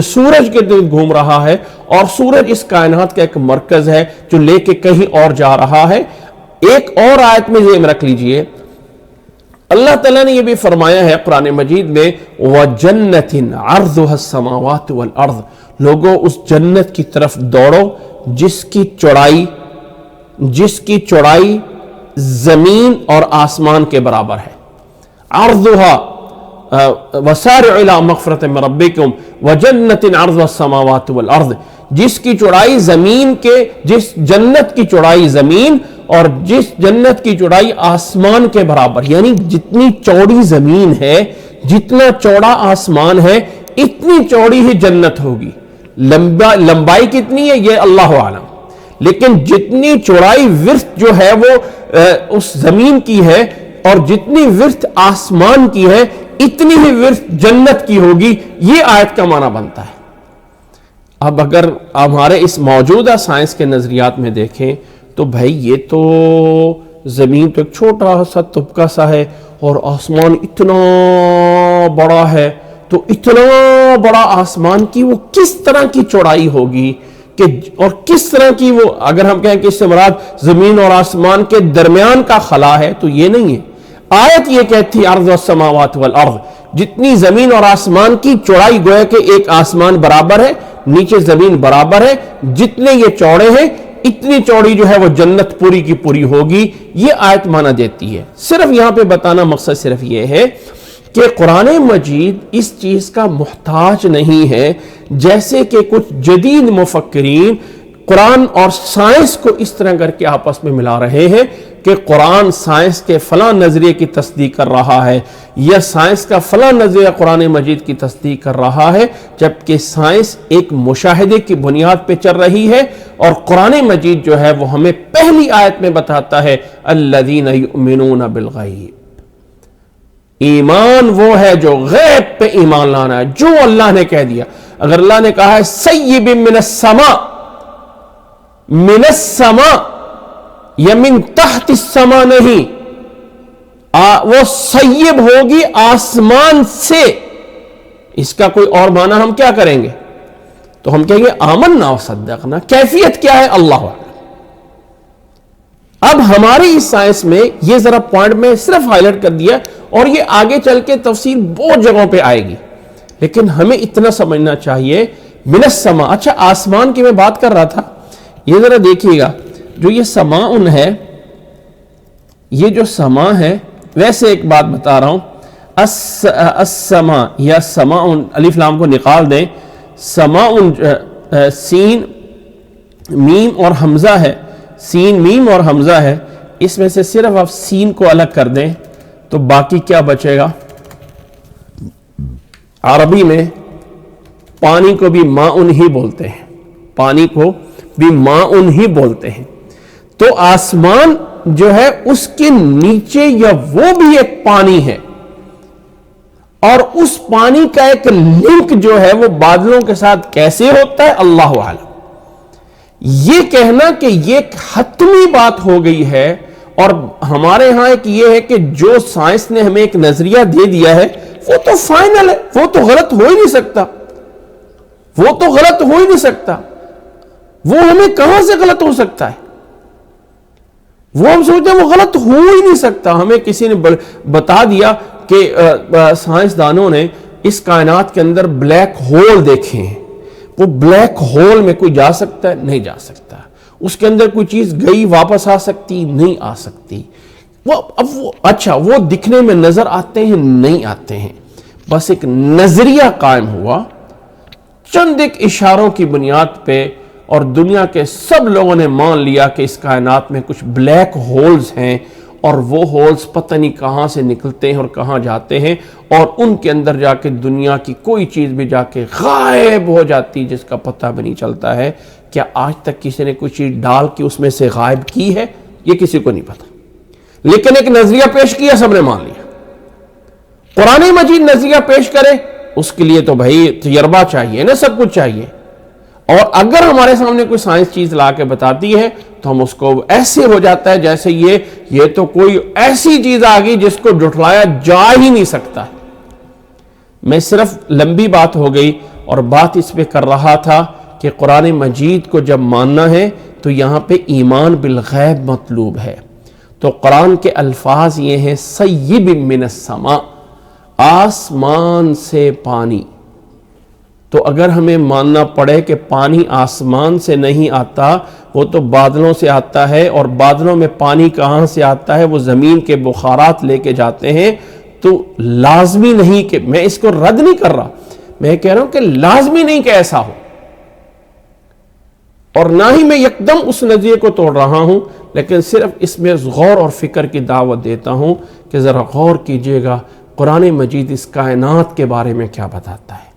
سورج کے دل گھوم رہا ہے، اور سورج اس کائنات کا ایک مرکز ہے جو لے کے کہیں اور جا رہا ہے. ایک اور آیت میں ذہن رکھ لیجئے، اللہ تعالیٰ نے یہ بھی فرمایا ہے قرآن مجید میں وَجَنَّةٍ عَرْضُهَا السَّمَاوَاتُ وَالْأَرْضُ، لوگوں اس جنت کی طرف دوڑو جس کی چوڑائی زمین اور آسمان کے برابر ہے. عرضها وسارع الى مغفرۃ من ربکم وجنۃ عرضها السماوات والارض، جس کی چوڑائی زمین کے، جس جنت کی چوڑائی زمین اور جس جنت کی چوڑائی آسمان کے برابر، یعنی جتنی چوڑی زمین ہے، جتنا چوڑا آسمان ہے، اتنی چوڑی ہی جنت ہوگی. لمبائی کتنی ہے یہ اللہ عالم، لیکن جتنی چوڑائی ورث جو ہے وہ اس زمین کی ہے اور جتنی ورث آسمان کی ہے اتنی ہی ورث جنت کی ہوگی. یہ آیت کا معنی بنتا ہے. اب اگر ہمارے اس موجودہ سائنس کے نظریات میں دیکھیں تو بھائی یہ تو زمین تو ایک چھوٹا سا طبقہ سا ہے اور آسمان اتنا بڑا ہے، تو اتنا بڑا آسمان کی وہ کس طرح کی چوڑائی ہوگی کہ، اور کس طرح کی وہ، اگر ہم کہیں کہ اس سے مراد زمین اور آسمان کے درمیان کا خلا ہے تو یہ نہیں ہے. آیت یہ کہتی عرض السماوات والارض، جتنی زمین اور آسمان کی چوڑائی گویا کہ ایک آسمان برابر ہے، نیچے زمین برابر ہے، جتنے یہ چوڑے ہیں اتنی چوڑی جو ہے وہ جنت پوری کی پوری ہوگی. یہ آیت معنی دیتی ہے. صرف یہاں پہ بتانا مقصد صرف یہ ہے کہ قرآن مجید اس چیز کا محتاج نہیں ہے، جیسے کہ کچھ جدید مفکرین قرآن اور سائنس کو اس طرح کر کے آپس میں ملا رہے ہیں کہ قرآن سائنس کے فلاں نظریے کی تصدیق کر رہا ہے یا سائنس کا فلاں نظریہ قرآن مجید کی تصدیق کر رہا ہے، جبکہ سائنس ایک مشاہدے کی بنیاد پہ چل رہی ہے. اور قرآن مجید جو ہے وہ ہمیں پہلی آیت میں بتاتا ہے الذین یؤمنون بالغیب، ایمان وہ ہے جو غیب پہ ایمان لانا ہے، جو اللہ نے کہہ دیا. اگر اللہ نے کہا ہے سیب من السماء، من السماء یا من تحت السماء نہیں، وہ سیب ہوگی آسمان سے. اس کا کوئی اور معنی ہم کیا کریں گے؟ تو ہم کہیں گے آمنا و صدقنا. کیفیت کیا ہے اللہ اعلم. اب ہماری اس سائنس میں یہ ذرا پوائنٹ میں صرف ہائی لائٹ کر دیا، اور یہ آگے چل کے تفصیل بہت جگہوں پہ آئے گی، لیکن ہمیں اتنا سمجھنا چاہیے من السماء. اچھا آسمان کی میں بات کر رہا تھا، یہ ذرا دیکھیے گا، جو یہ سماء ہے، یہ جو سما ہے، ویسے ایک بات بتا رہا ہوں، السماء یا سماء، الف لام کو نکال دیں، سماء سین میم اور حمزہ ہے، سین میم اور حمزہ ہے، اس میں سے صرف آپ سین کو الگ کر دیں تو باقی کیا بچے گا؟ عربی میں پانی کو بھی ماؤن ہی بولتے ہیں، پانی کو بھی ماؤن ہی بولتے ہیں. تو آسمان جو ہے اس کے نیچے یا وہ بھی ایک پانی ہے، اور اس پانی کا ایک لنک جو ہے وہ بادلوں کے ساتھ کیسے ہوتا ہے اللہ اعلم. یہ کہنا کہ یہ ایک حتمی بات ہو گئی ہے، اور ہمارے ہاں ایک یہ ہے کہ جو سائنس نے ہمیں ایک نظریہ دے دیا ہے وہ تو فائنل ہے، وہ تو غلط ہو ہی نہیں سکتا، وہ تو غلط ہو ہی نہیں سکتا. وہ ہمیں کہاں سے غلط ہو سکتا ہے؟ وہ ہم سوچتے ہیں وہ غلط ہو ہی نہیں سکتا. ہمیں کسی نے بتا دیا کہ سائنسدانوں نے اس کائنات کے اندر بلیک ہول دیکھے ہیں، وہ بلیک ہول میں کوئی جا سکتا ہے؟ نہیں جا سکتا۔ اس کے اندر کوئی چیز گئی واپس آ سکتی؟ نہیں آ سکتی۔ اچھا وہ دکھنے میں نظر آتے ہیں؟ نہیں آتے ہیں۔ بس ایک نظریہ قائم ہوا چند ایک اشاروں کی بنیاد پہ، اور دنیا کے سب لوگوں نے مان لیا کہ اس کائنات میں کچھ بلیک ہولز ہیں، اور وہ ہولز پتہ نہیں کہاں سے نکلتے ہیں اور کہاں جاتے ہیں، اور ان کے اندر جا کے دنیا کی کوئی چیز بھی جا کے غائب ہو جاتی جس کا پتہ بھی نہیں چلتا ہے۔ کیا آج تک کسی نے کوئی چیز ڈال کے اس میں سے غائب کی ہے؟ یہ کسی کو نہیں پتا، لیکن ایک نظریہ پیش کیا، سب نے مان لیا۔ قرآن مجید نظریہ پیش کرے اس کے لیے تو بھائی تجربہ چاہیے نا، سب کچھ چاہیے۔ اور اگر ہمارے سامنے کوئی سائنس چیز لا کے بتاتی ہے تو ہم اس کو ایسے ہو جاتا ہے جیسے یہ تو کوئی ایسی چیز آ گئی جس کو جھٹلایا جا ہی نہیں سکتا۔ میں صرف لمبی بات ہو گئی اور بات اس پہ کر رہا تھا کہ قرآن مجید کو جب ماننا ہے تو یہاں پہ ایمان بالغیب مطلوب ہے۔ تو قرآن کے الفاظ یہ ہیں سیب من السماء، آسمان سے پانی۔ تو اگر ہمیں ماننا پڑے کہ پانی آسمان سے نہیں آتا، وہ تو بادلوں سے آتا ہے، اور بادلوں میں پانی کہاں سے آتا ہے؟ وہ زمین کے بخارات لے کے جاتے ہیں۔ تو لازمی نہیں کہ میں اس کو رد نہیں کر رہا، میں کہہ رہا ہوں کہ لازمی نہیں کہ ایسا ہو، اور نہ ہی میں یکدم اس نظریے کو توڑ رہا ہوں، لیکن صرف اس میں غور اور فکر کی دعوت دیتا ہوں کہ ذرا غور کیجئے گا قرآن مجید اس کائنات کے بارے میں کیا بتاتا ہے۔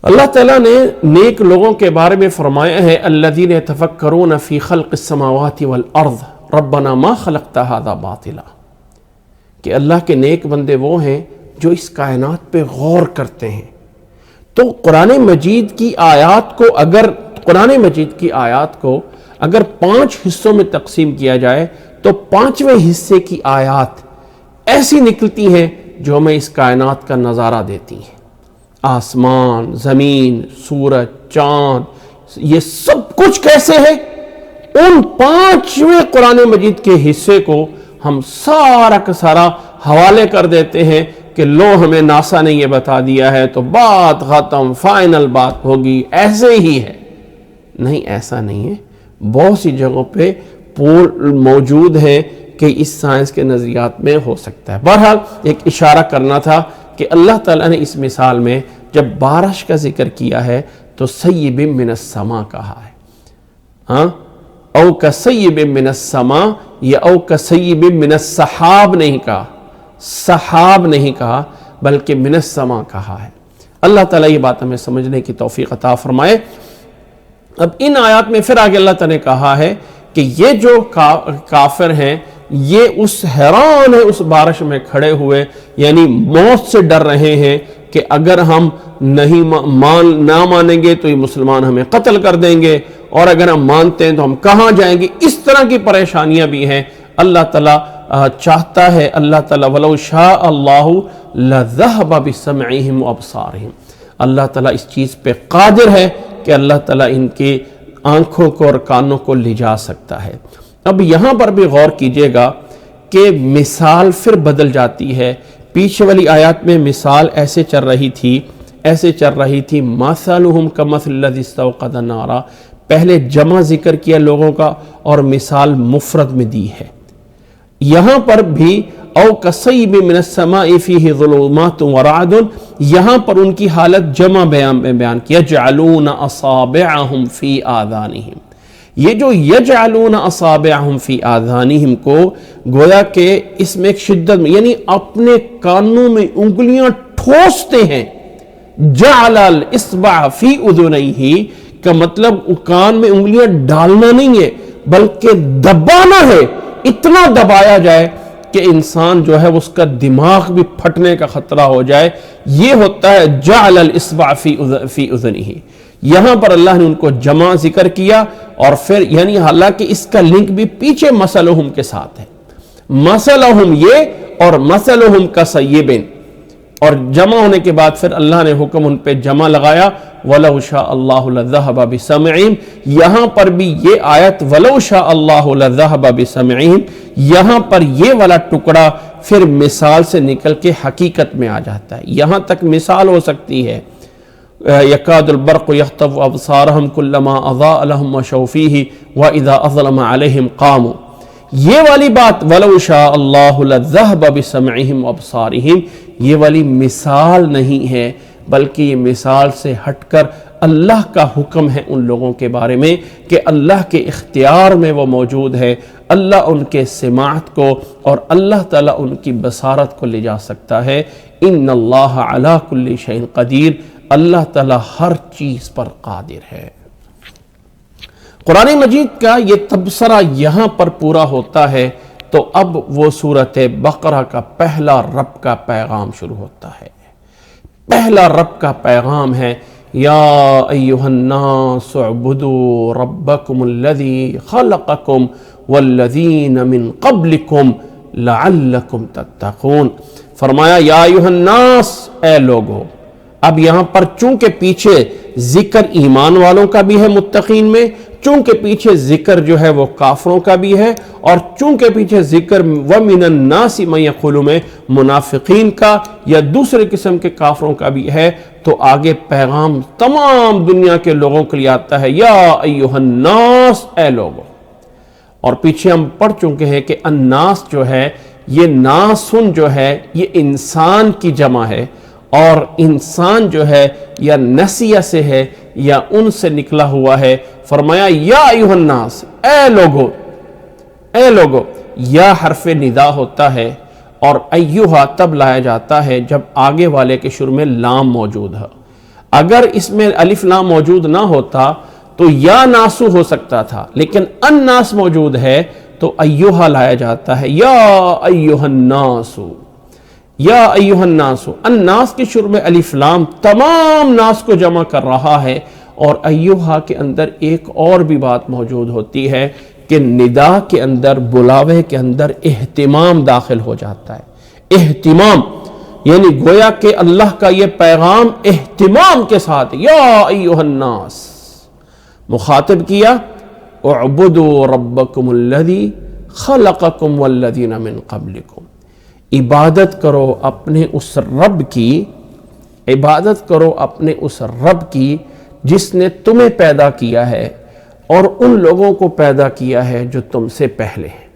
اللہ تعالیٰ نے نیک لوگوں کے بارے میں فرمایا ہے الذین یتفکرون فی خلق السماوات والارض ربنا ما خلقت ھذا باطلا، کہ اللہ کے نیک بندے وہ ہیں جو اس کائنات پہ غور کرتے ہیں۔ تو قرآن مجید کی آیات کو اگر 5 حصوں میں تقسیم کیا جائے تو 5ویں حصے کی آیات ایسی نکلتی ہیں جو ہمیں اس کائنات کا نظارہ دیتی ہیں۔ آسمان، زمین، سورج، چاند، یہ سب کچھ کیسے ہے؟ ان 5ویں قرآن مجید کے حصے کو ہم سارا کا سارا حوالے کر دیتے ہیں کہ لو ہمیں ناسا نے یہ بتا دیا ہے تو بات ختم، فائنل بات ہوگی، ایسے ہی ہے۔ نہیں، ایسا نہیں ہے۔ بہت سی جگہوں پہ موجود ہے کہ اس سائنس کے نظریات میں ہو سکتا ہے۔ بہرحال ایک اشارہ کرنا تھا کہ اللہ تعالیٰ نے اس مثال میں جب بارش کا ذکر کیا ہے تو سیب من السماء کہا ہے، او کسیب من السماء، یا او کسیب من السحاب نہیں کہا، سحاب نہیں کہا، بلکہ من السماء کہا ہے۔ اللہ تعالیٰ یہ بات ہمیں سمجھنے کی توفیق عطا فرمائے۔ اب ان آیات میں پھر آگے اللہ تعالیٰ نے کہا ہے کہ یہ جو کافر ہیں یہ اس حیران ہے اس بارش میں کھڑے ہوئے، یعنی موت سے ڈر رہے ہیں کہ اگر ہم نہ مانیں گے تو یہ مسلمان ہمیں قتل کر دیں گے، اور اگر ہم مانتے ہیں تو ہم کہاں جائیں گے۔ اس طرح کی پریشانیاں بھی ہیں۔ اللہ تعالیٰ چاہتا ہے، اللہ تعالیٰ وَلَوْ شَاءَ اللَّهُ لَذَهَبَ بِسَمْعِهِمْ وَأَبْصَارِهِمْ، اللہ تعالیٰ اس چیز پہ قادر ہے کہ اللہ تعالیٰ ان کی آنکھوں کو اور کانوں کو لے جا سکتا ہے۔ اب یہاں پر بھی غور کیجئے گا کہ مثال پھر بدل جاتی ہے۔ پیچھے والی آیات میں مثال ایسے چل رہی تھی مَثَلُهُمْ كَمَثَلِ الَّذِي اسْتَوْقَدَ نَارًا، پہلے جمع ذکر کیا لوگوں کا اور مثال مفرد میں دی ہے۔ یہاں پر بھی او کصیب من السماء فیہ ظلمات ورعد، یہاں پر ان کی حالت جمع بیان کیا، یجعلون اصابعہم فی آذانہم۔ یہ جو یجعلون اصابعہم فی آذانہم کو گویا کہ اس میں ایک شدت، یعنی اپنے کانوں میں انگلیاں ٹھوستے ہیں۔ جعل الاصبع فی اذنیہ کا مطلب کان میں انگلیاں ڈالنا نہیں ہے بلکہ دبانا ہے، اتنا دبایا جائے کہ انسان جو ہے اس کا دماغ بھی پھٹنے کا خطرہ ہو جائے۔ یہ ہوتا ہے جعل الاصبع فی اذنہ۔ یہاں پر اللہ نے ان کو جمع ذکر کیا، اور پھر یعنی حالانکہ اس کا لنک بھی پیچھے مثلہم کے ساتھ ہے، مثلہم یہ اور مثلہم کصیب، اور جمع ہونے کے بعد پھر اللہ نے حکم ان پہ جمع لگایا وَلَوْ شَاءَ اللَّهُ لَذَهَبَ بِسَمْعِهِمْ۔ یہاں پر بھی یہ آیت وَلَوْ شَاءَ اللَّهُ لَذَهَبَ بِسَمْعِهِمْ، یہاں پر یہ والا ٹکڑا پھر مثال سے نکل کے حقیقت میں آ جاتا ہے. یہاں تک مثال ہو سکتی ہے یکاد البرق یخطف ابصارہم کلما اضاء لہم مشوا فیہ واذا اظلم علیہم قاموا. یہ والی بات ولو شاء اللہ لذہب بسمعہم وابصارہم، یہ والی مثال نہیں ہے، بلکہ یہ مثال سے ہٹ کر اللہ کا حکم ہے ان لوگوں کے بارے میں کہ اللہ کے اختیار میں وہ موجود ہے. اللہ ان کے سماعت کو اور اللہ تعالیٰ ان کی بصارت کو لے جا سکتا ہے. ان اللہ علی کل شیء قدیر، اللہ تعالیٰ ہر چیز پر قادر ہے. قرآن مجید کا یہ تبصرہ یہاں پر پورا ہوتا ہے تو اب وہ سورۃ بقرہ کا پہلا رب کا پیغام شروع ہوتا ہے. پہلا رب کا پیغام ہے یا ایھا الناس اعبدوا ربکم الذی خلقکم والذین من قبلکم لعلکم تتقون. فرمایا یا ایھا الناس، اے لوگو. اب یہاں پر چونکہ پیچھے ذکر ایمان والوں کا بھی ہے متقین میں، چونکہ پیچھے ذکر جو ہے وہ کافروں کا بھی ہے، اور چونکہ پیچھے ذکر وَمِنَ النَّاسِ مَن يَقُولُ میں منافقین کا یا دوسرے قسم کے کافروں کا بھی ہے، تو آگے پیغام تمام دنیا کے لوگوں کے لیے آتا ہے یا ایھا الناس، اے لوگوں. اور پیچھے ہم پڑھ چکے ہیں کہ الناس جو ہے یہ ناسن جو ہے یہ انسان کی جمع ہے، اور انسان جو ہے یا نسیہ سے ہے یا ان سے نکلا ہوا ہے. فرمایا یا ایھا الناس، اے لوگو. اے لوگو یا حرف ندا ہوتا ہے، اور ایھا تب لایا جاتا ہے جب آگے والے کے شروع میں لام موجود ہے. اگر اس میں الف لام موجود نہ ہوتا تو یا ناسو ہو سکتا تھا، لیکن الناس موجود ہے تو ایھا لایا جاتا ہے یا ایھا الناس. یا ایھا الناس، الناس کے شروع میں الف لام تمام ناس کو جمع کر رہا ہے. اور ایھا کے اندر ایک اور بھی بات موجود ہوتی ہے کہ ندا کے اندر، بلاوے کے اندر اہتمام داخل ہو جاتا ہے. اہتمام یعنی گویا کہ اللہ کا یہ پیغام اہتمام کے ساتھ یا ایھا الناس مخاطب کیا اعبدوا ربکم الذی خلقکم والذین من قبلکم. عبادت کرو اپنے اس رب کی، عبادت کرو اپنے اس رب کی جس نے تمہیں پیدا کیا ہے اور ان لوگوں کو پیدا کیا ہے جو تم سے پہلے ہیں.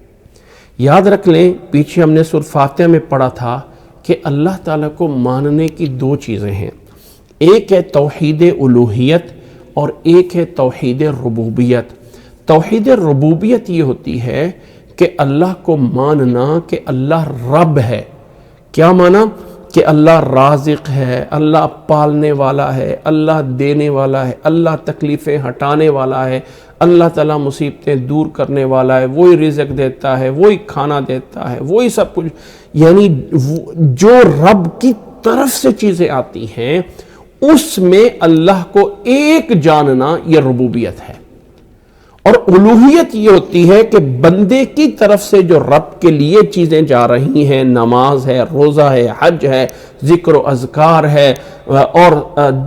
یاد رکھ لیں پیچھے ہم نے سورۃ فاتحہ میں پڑھا تھا کہ اللہ تعالیٰ کو ماننے کی دو چیزیں ہیں، ایک ہے توحید الوہیت اور ایک ہے توحید ربوبیت. توحید ربوبیت یہ ہوتی ہے کہ اللہ کو ماننا کہ اللہ رب ہے. کیا مانا؟ کہ اللہ رازق ہے، اللہ پالنے والا ہے، اللہ دینے والا ہے، اللہ تکلیفیں ہٹانے والا ہے، اللہ تعالیٰ مصیبتیں دور کرنے والا ہے، وہی رزق دیتا ہے، وہی کھانا دیتا ہے، وہی سب کچھ. یعنی جو رب کی طرف سے چیزیں آتی ہیں اس میں اللہ کو ایک جاننا یہ ربوبیت ہے. اور الوہیت یہ ہوتی ہے کہ بندے کی طرف سے جو رب کے لیے چیزیں جا رہی ہیں، نماز ہے، روزہ ہے، حج ہے، ذکر و اذکار ہے، اور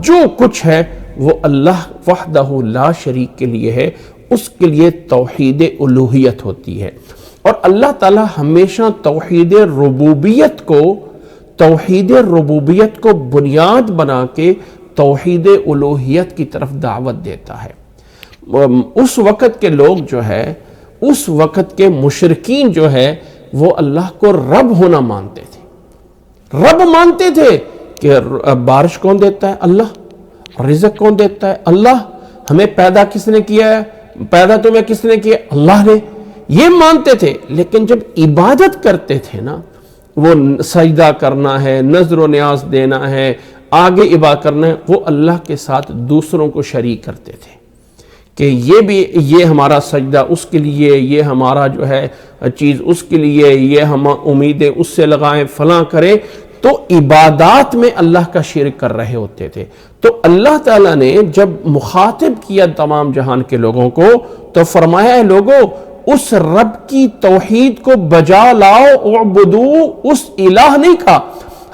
جو کچھ ہے وہ اللہ وحدہ لا شریک کے لیے ہے، اس کے لیے توحید الوہیت ہوتی ہے. اور اللہ تعالی ہمیشہ توحید ربوبیت کو بنیاد بنا کے توحید الوہیت کی طرف دعوت دیتا ہے. اس وقت کے لوگ جو ہے، اس وقت کے مشرکین جو ہے وہ اللہ کو رب ہونا مانتے تھے. رب مانتے تھے کہ بارش کون دیتا ہے؟ اللہ. رزق کون دیتا ہے؟ اللہ. ہمیں پیدا کس نے کیا ہے؟ پیدا تمہیں کس نے کیا؟ اللہ نے. یہ مانتے تھے. لیکن جب عبادت کرتے تھے نا، وہ سجدہ کرنا ہے، نذر و نیاز دینا ہے، آگے عبادت کرنا ہے، وہ اللہ کے ساتھ دوسروں کو شریک کرتے تھے کہ یہ ہمارا سجدہ اس کے لیے، یہ ہمارا جو ہے چیز اس کے لیے، یہ ہم امیدیں اس سے لگائیں، فلاں کریں. تو عبادات میں اللہ کا شرک کر رہے ہوتے تھے. تو اللہ تعالیٰ نے جب مخاطب کیا تمام جہان کے لوگوں کو تو فرمایا ہے لوگوں اس رب کی توحید کو بجا لاؤ. اعبدو، اس الہ نہیں کہا،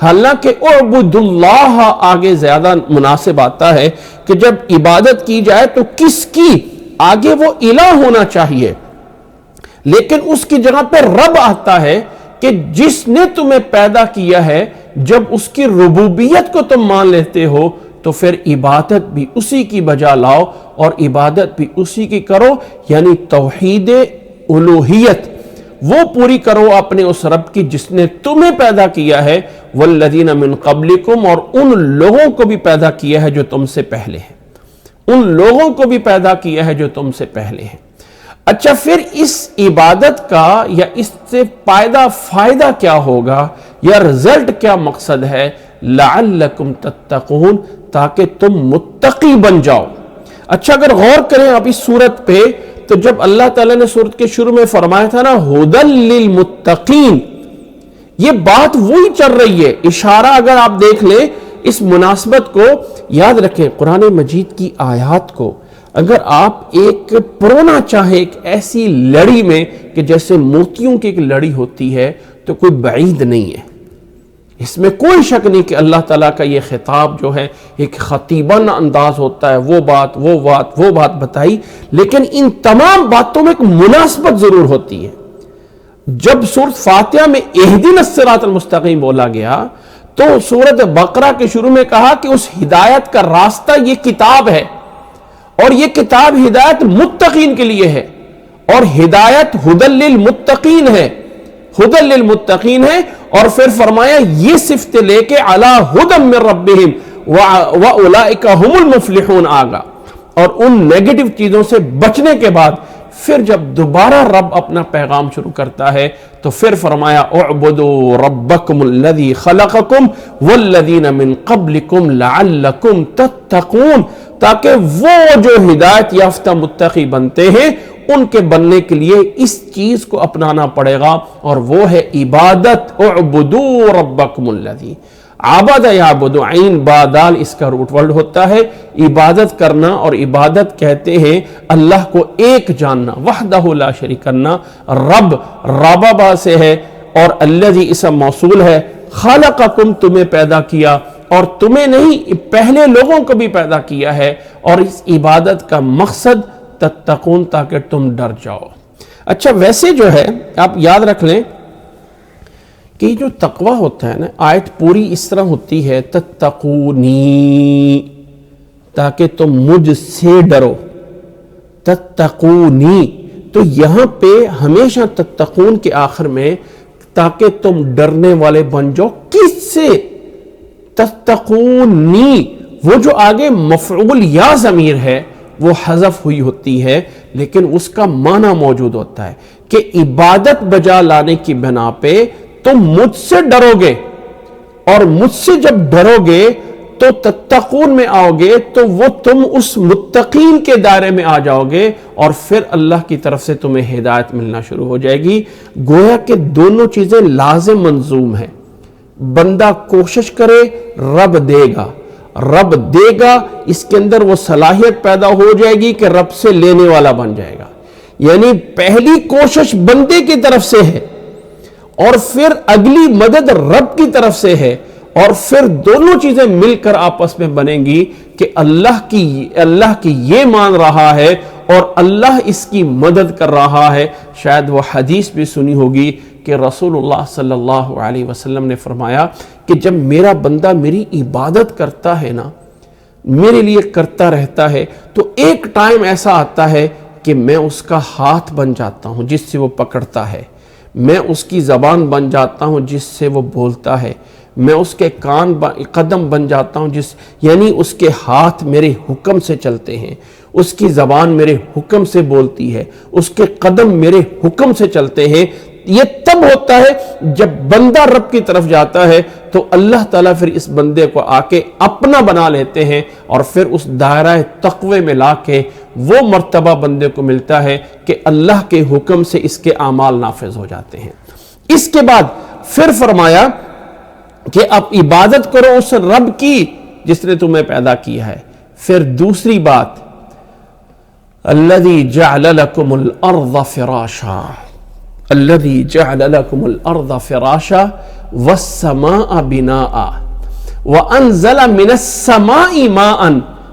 حالانکہ اعبد اللہ آگے زیادہ مناسب آتا ہے کہ جب عبادت کی جائے تو کس کی؟ آگے وہ الہ ہونا چاہیے، لیکن اس کی جگہ پہ رب آتا ہے کہ جس نے تمہیں پیدا کیا ہے، جب اس کی ربوبیت کو تم مان لیتے ہو تو پھر عبادت بھی اسی کی بجا لاؤ اور عبادت بھی اسی کی کرو، یعنی توحید الوہیت وہ پوری کرو اپنے اس رب کی جس نے تمہیں پیدا کیا ہے، والذین من قبلکم، اور ان لوگوں کو بھی پیدا کیا ہے جو تم سے پہلے ہیں، ان لوگوں کو بھی پیدا کیا ہے جو تم سے پہلے ہیں۔ اچھا، پھر اس عبادت کا یا اس سے فائدہ کیا ہوگا یا رزلٹ کیا مقصد ہے؟ لعلکم تتقون، تاکہ تم متقی بن جاؤ۔ اچھا، اگر غور کریں اب اس صورت پہ تو جب اللہ تعالیٰ نے صورت کے شروع میں فرمایا تھا نا ہدی للمتقین، یہ بات وہی چل رہی ہے۔ اشارہ اگر آپ دیکھ لیں اس مناسبت کو، یاد رکھیں قرآن مجید کی آیات کو اگر آپ ایک پرونا چاہیں ایک ایسی لڑی میں کہ جیسے موتیوں کی ایک لڑی ہوتی ہے تو کوئی بعید نہیں ہے، اس میں کوئی شک نہیں کہ اللہ تعالیٰ کا یہ خطاب جو ہے ایک خطیبانہ انداز ہوتا ہے، وہ بات بتائی، لیکن ان تمام باتوں میں ایک مناسبت ضرور ہوتی ہے۔ جب سورۃ فاتحہ میں اہدنا الصراط المستقیم بولا گیا تو سورۃ بقرہ کے شروع میں کہا کہ اس ہدایت کا راستہ یہ کتاب ہے، اور یہ کتاب ہدایت متقین کے لیے ہے، اور ہدایت ہدی للمتقین ہے، ہدی للمتقین ہے، اور پھر فرمایا یہ صفت لے کے علی ہدی من ربہم واولئک هم المفلحون آگا، اور ان نیگیٹو چیزوں سے بچنے کے بعد پھر جب دوبارہ رب اپنا پیغام شروع کرتا ہے تو پھر فرمایا اعبدوا ربکم الذی خلقکم والذین من قبلکم لعلکم تتقون، تاکہ وہ جو ہدایت یافتہ متقی بنتے ہیں ان کے بننے کے لیے اس چیز کو اپنانا پڑے گا، اور وہ ہے عبادت۔ اعبدوا ربکم الذی، عبد یعبد، عین با دال اس کا روٹ ورڈ ہوتا ہے عبادت کرنا، اور عبادت کہتے ہیں اللہ کو ایک جاننا، وحدہ لا شریک کرنا۔ رب ربابا سے ہے، اور الذی اسم موصول ہے، خالقکم تمہیں پیدا کیا، اور تمہیں نہیں پہلے لوگوں کو بھی پیدا کیا ہے، اور اس عبادت کا مقصد تتقون، تاکہ تم ڈر جاؤ۔ اچھا، ویسے جو ہے آپ یاد رکھ لیں کہ جو تقوی ہوتا ہے نا، آیت پوری اس طرح ہوتی ہے تتقونی، تاکہ تم مجھ سے ڈرو، تتقونی، تو یہاں پہ ہمیشہ تتقون کے آخر میں تاکہ تم ڈرنے والے بن جاؤ، کس سے؟ تتقونی، وہ جو آگے مفعول یا ضمیر ہے وہ حذف ہوئی ہوتی ہے، لیکن اس کا معنی موجود ہوتا ہے کہ عبادت بجا لانے کی بنا پہ تم مجھ سے ڈرو گے، اور مجھ سے جب ڈرو گے تو تتقون میں آؤ گے تو وہ تم اس متقین کے دائرے میں آ جاؤ گے، اور پھر اللہ کی طرف سے تمہیں ہدایت ملنا شروع ہو جائے گی۔ گویا کہ دونوں چیزیں لازم منظوم ہیں، بندہ کوشش کرے رب دے گا، رب دے گا، اس کے اندر وہ صلاحیت پیدا ہو جائے گی کہ رب سے لینے والا بن جائے گا، یعنی پہلی کوشش بندے کی طرف سے ہے، اور پھر اگلی مدد رب کی طرف سے ہے، اور پھر دونوں چیزیں مل کر آپس میں بنیں گی کہ اللہ کی یہ مان رہا ہے اور اللہ اس کی مدد کر رہا ہے۔ شاید وہ حدیث بھی سنی ہوگی کہ رسول اللہ صلی اللہ علیہ وسلم نے فرمایا کہ جب میرا بندہ میری عبادت کرتا ہے نا، میرے لیے کرتا رہتا ہے، تو ایک ٹائم ایسا آتا ہے کہ میں اس کا ہاتھ بن جاتا ہوں جس سے وہ پکڑتا ہے، میں اس کی زبان بن جاتا ہوں جس سے وہ بولتا ہے، میں اس کے قدم بن جاتا ہوں یعنی اس کے ہاتھ میرے حکم سے چلتے ہیں، اس کی زبان میرے حکم سے بولتی ہے، اس کے قدم میرے حکم سے چلتے ہیں۔ یہ تب ہوتا ہے جب بندہ رب کی طرف جاتا ہے تو اللہ تعالیٰ پھر اس بندے کو آ کے اپنا بنا لیتے ہیں، اور پھر اس دائرہ تقوی میں لا کے وہ مرتبہ بندے کو ملتا ہے کہ اللہ کے حکم سے اس کے اعمال نافذ ہو جاتے ہیں۔ اس کے بعد پھر فرمایا کہ اب عبادت کرو اس رب کی جس نے تمہیں پیدا کیا ہے۔ پھر دوسری بات، الذی جعل لکم الارض فراشا، الذی جعل لکم الارض فراشا والسماء بناء وانزل من السماء ماء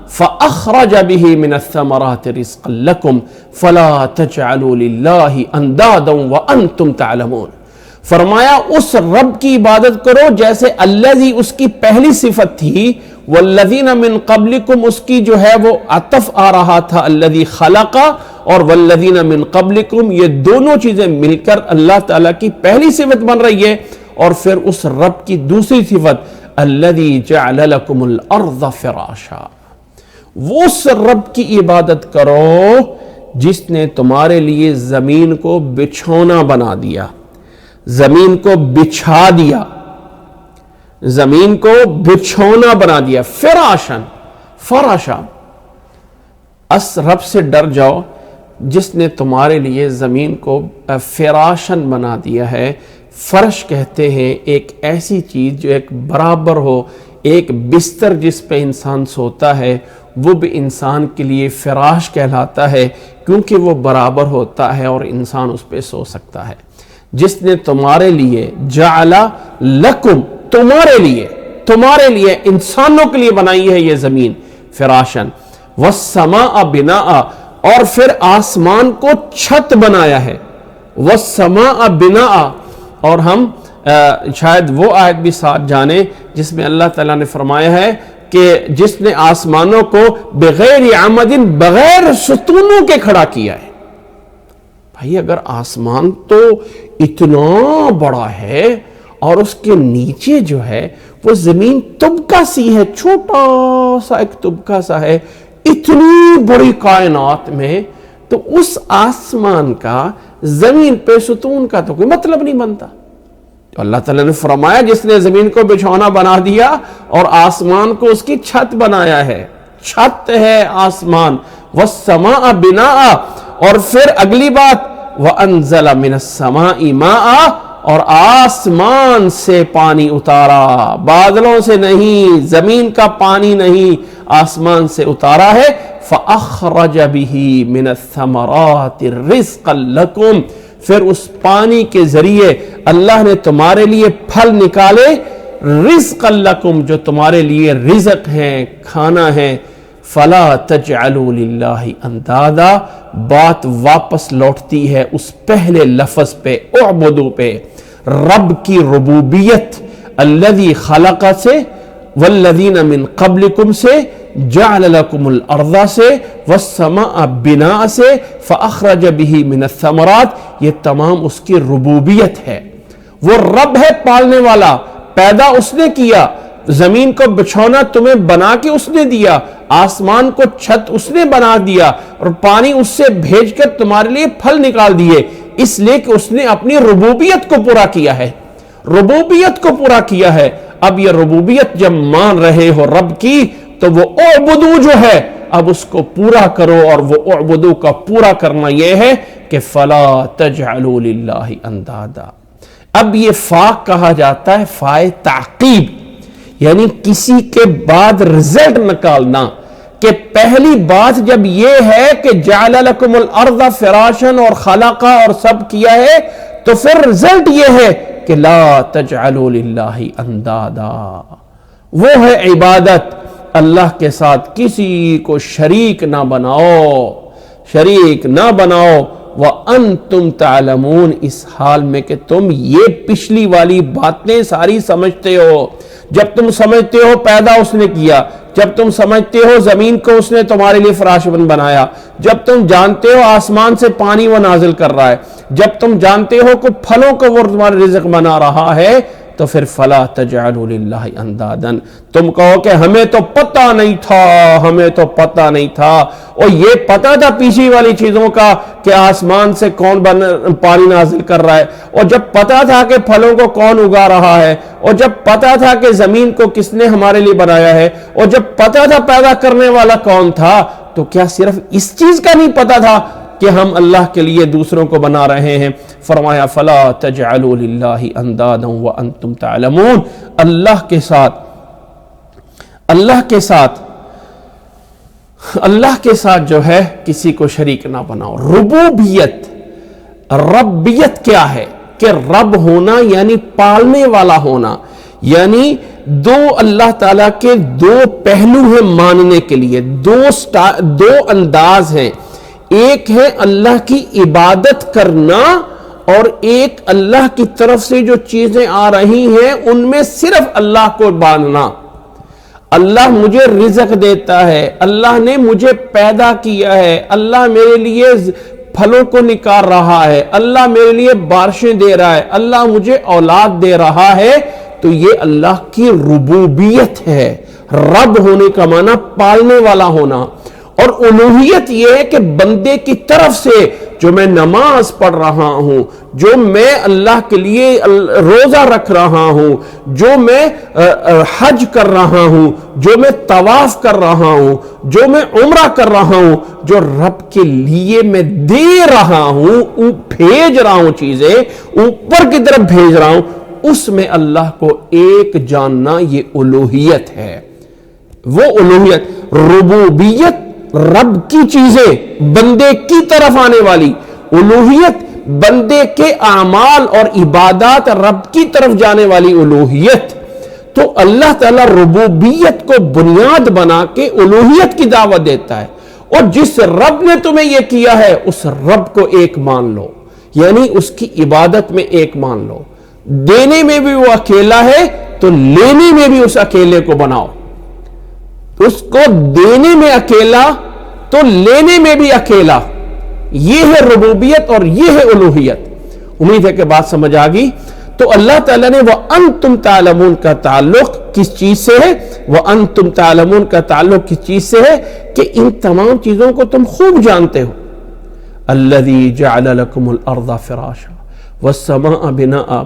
فاخرج به من الثمرات رزقا لکم فلا تجعلوا للہ اندادا وانتم تعلمون۔ فرمایا اس رب کی عبادت کرو جیسے الذی اس کی پہلی صفت تھی، والذین من قبلکم اس کی جو ہے وہ عطف آ رہا تھا الذی خلق، اور والذین من قبلکم یہ دونوں چیزیں مل کر اللہ تعالیٰ کی پہلی صفت بن رہی ہے، اور پھر اس رب کی دوسری صفت الذی جعل لکم الارض فراشا، وہ اس رب کی عبادت کرو جس نے تمہارے لیے زمین کو بچھونا بنا دیا، زمین کو بچھا دیا، زمین کو بچھونا بنا دیا، فراشن، فراشا، اس رب سے ڈر جاؤ جس نے تمہارے لیے زمین کو فراشن بنا دیا ہے۔ فرش کہتے ہیں ایک ایسی چیز جو ایک برابر ہو، ایک بستر جس پہ انسان سوتا ہے وہ بھی انسان کے لیے فراش کہلاتا ہے، کیونکہ وہ برابر ہوتا ہے اور انسان اس پہ سو سکتا ہے۔ جس نے تمہارے لیے جعل لکم، تمہارے لیے انسانوں کے لیے بنائی ہے یہ زمین فراشن، والسماء بناء، اور پھر آسمان کو چھت بنایا ہے، والسماء بناء، اور ہم شاید وہ آیت بھی ساتھ جانیں جس میں اللہ تعالیٰ نے فرمایا ہے کہ جس نے آسمانوں کو بغیر عمد، بغیر ستونوں کے کھڑا کیا ہے۔ بھائی اگر آسمان تو اتنا بڑا ہے اور اس کے نیچے جو ہے وہ زمین طبقہ سی ہے، چھوٹا سا ایک طبقہ سا ہے، اتنی بڑی کائنات میں، تو اس آسمان کا زمین پہ ستون کا تو کوئی مطلب نہیں بنتا۔ تو اللہ تعالیٰ نے فرمایا جس نے زمین کو بچھونا بنا دیا اور آسمان کو اس کی چھت بنایا ہے، چھت ہے آسمان، والسماء بناء، اور پھر اگلی بات وَأَنزَلَ مِنَ السَّمَاءِ مَاءً، اور آسمان سے پانی اتارا، بادلوں سے نہیں، زمین کا پانی نہیں، آسمان سے اتارا ہے، فَأَخْرَجَ بِهِ مِنَ الثَّمَرَاتِ رِزْقًا لَكُمْ، پھر اس پانی کے ذریعے اللہ نے تمہارے لیے پھل نکالے، رزق لکم، جو تمہارے لیے رزق ہیں، کھانا ہے۔ فلا تجعلوا للہ اندادا، بات واپس لوٹتی ہے اس پہلے لفظ پہ، اعبدو پہ، رب کی ربوبیت، الذی خلق سے، والذین من قبلکم سے، جعل لکم الارض سے، والسماء بناء سے، فاخرج به من الثمرات، یہ تمام اس کی ربوبیت ہے۔ وہ رب ہے پالنے والا، پیدا اس نے کیا، زمین کو بچھونا تمہیں بنا کے اس نے دیا، آسمان کو چھت اس نے بنا دیا، اور پانی اس سے بھیج کر تمہارے لیے پھل نکال دیے، اس لیے کہ اس نے اپنی ربوبیت کو پورا کیا ہے، ربوبیت کو پورا کیا ہے۔ اب یہ ربوبیت جب مان رہے ہو رب کی، تو وہ اعبدو جو ہے اب اس کو پورا کرو، اور وہ اعبدو کا پورا کرنا یہ ہے کہ فلا تجعلوا للہ اندادا۔ اب یہ فا کہا جاتا ہے فائے تعقیب، یعنی کسی کے بعد رزلٹ نکالنا، کہ پہلی بات جب یہ ہے کہ جعل لکم الارض فراشن اور خلقا اور سب کیا ہے، تو پھر رزلٹ یہ ہے کہ لا تجعلوا للہ اندادا، وہ ہے عبادت، اللہ کے ساتھ کسی کو شریک نہ بناؤ، شریک نہ بناؤ، وَأَنْتُمْ تَعْلَمُونَ، اس حال میں کہ تم یہ پچھلی والی باتیں ساری سمجھتے ہو۔ جب تم سمجھتے ہو پیدا اس نے کیا، جب تم سمجھتے ہو زمین کو اس نے تمہارے لیے فراش بنایا، جب تم جانتے ہو آسمان سے پانی وہ نازل کر رہا ہے، جب تم جانتے ہو کہ پھلوں کو وہ تمہارے رزق بنا رہا ہے، تو پھر فلا تجعلوا للہ اندادا، تم کہو کہ ہمیں تو پتہ نہیں تھا، ہمیں تو پتہ نہیں تھا، اور یہ پتہ تھا پیچھے والی چیزوں کا کہ آسمان سے کون پانی نازل کر رہا ہے، اور جب پتہ تھا کہ پھلوں کو کون اگا رہا ہے، اور جب پتہ تھا کہ زمین کو کس نے ہمارے لیے بنایا ہے، اور جب پتہ تھا پیدا کرنے والا کون تھا، تو کیا صرف اس چیز کا نہیں پتہ تھا کہ ہم اللہ کے لیے دوسروں کو بنا رہے ہیں؟ فرمایا فلا تجعلوا للہ اندادا وانتم تعلمون، اللہ کے ساتھ جو ہے کسی کو شریک نہ بناؤ۔ ربیت کیا ہے؟ کہ رب ہونا یعنی پالنے والا ہونا، یعنی دو اللہ تعالیٰ کے دو پہلو ہیں ماننے کے لیے، دو انداز ہیں، ایک ہے اللہ کی عبادت کرنا اور ایک اللہ کی طرف سے جو چیزیں آ رہی ہیں ان میں صرف اللہ کو باندھنا. اللہ مجھے رزق دیتا ہے, اللہ نے مجھے پیدا کیا ہے, اللہ میرے لیے پھلوں کو نکال رہا ہے, اللہ میرے لیے بارشیں دے رہا ہے, اللہ مجھے اولاد دے رہا ہے, تو یہ اللہ کی ربوبیت ہے. رب ہونے کا معنی پالنے والا ہونا. اور الوہیت یہ ہے کہ بندے کی طرف سے جو میں نماز پڑھ رہا ہوں, جو میں اللہ کے لیے روزہ رکھ رہا ہوں, جو میں حج کر رہا ہوں, جو میں طواف کر رہا ہوں, جو میں عمرہ کر رہا ہوں, جو رب کے لیے میں دے رہا ہوں, بھیج رہا ہوں, چیزیں اوپر کی طرف بھیج رہا ہوں, اس میں اللہ کو ایک جاننا, یہ الوہیت ہے. وہ الوہیت, ربوبیت رب کی چیزیں بندے کی طرف آنے والی, الوہیت بندے کے اعمال اور عبادات رب کی طرف جانے والی الوہیت. تو اللہ تعالیٰ ربوبیت کو بنیاد بنا کے الوہیت کی دعوت دیتا ہے. اور جس رب نے تمہیں یہ کیا ہے اس رب کو ایک مان لو, یعنی اس کی عبادت میں ایک مان لو. دینے میں بھی وہ اکیلا ہے تو لینے میں بھی اس اکیلے کو بناؤ. اس کو دینے میں اکیلا تو لینے میں بھی اکیلا. یہ ہے ربوبیت اور یہ ہے الوہیت. امید ہے کہ بات سمجھ آ گئی. تو اللہ تعالیٰ نے وَأَنْتُمْ تَعْلَمُونَ کا تعلق کس چیز سے ہے؟ وَأَنْتُمْ تَعْلَمُونَ کا تعلق کس چیز سے ہے کہ ان تمام چیزوں کو تم خوب جانتے ہو. الَّذِي جَعَلَ لَكُمُ الْأَرْضَ فِرَاشًا وَالسَّمَاءَ بِنَاءً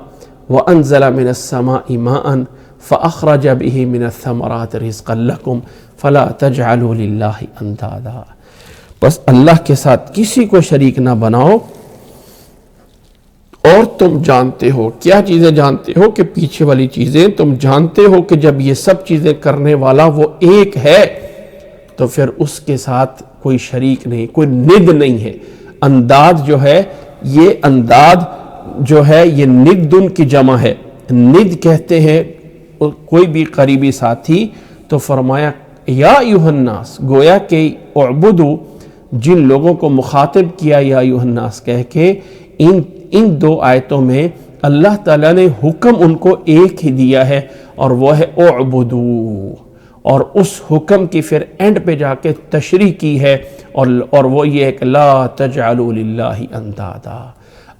وَأَنزَلَ مِنَ السَّمَاءِ مَاءً فَأَخْرَجَ بِهِ مِنَ الثَّمَرَاتِ رِزْقًا لَكُمْ فَلَا تَجْعَلُوا لِلَّهِ أَنْدَادًا. بس اللہ کے ساتھ کسی کو شریک نہ بناؤ. اور تم جانتے ہو, کیا چیزیں جانتے ہو؟ کہ پیچھے والی چیزیں تم جانتے ہو کہ جب یہ سب چیزیں کرنے والا وہ ایک ہے تو پھر اس کے ساتھ کوئی شریک نہیں, کوئی ند نہیں ہے. انداد جو ہے, یہ انداد جو ہے یہ ندن کی جمع ہے. ند کہتے ہیں کوئی بھی قریبی ساتھی. تو فرمایا یا ایھا الناس, گویا کہ اعبدو, جن لوگوں کو مخاطب کیا یا ایھا الناس کہہ کے, ان دو آیتوں میں اللہ تعالیٰ نے حکم ان کو ایک ہی دیا ہے اور وہ ہے اعبدو. اور اس حکم کی پھر اینڈ پہ جا کے تشریح کی ہے اور وہ یہ ہے کہ لا تجعلوا للہ اندادا,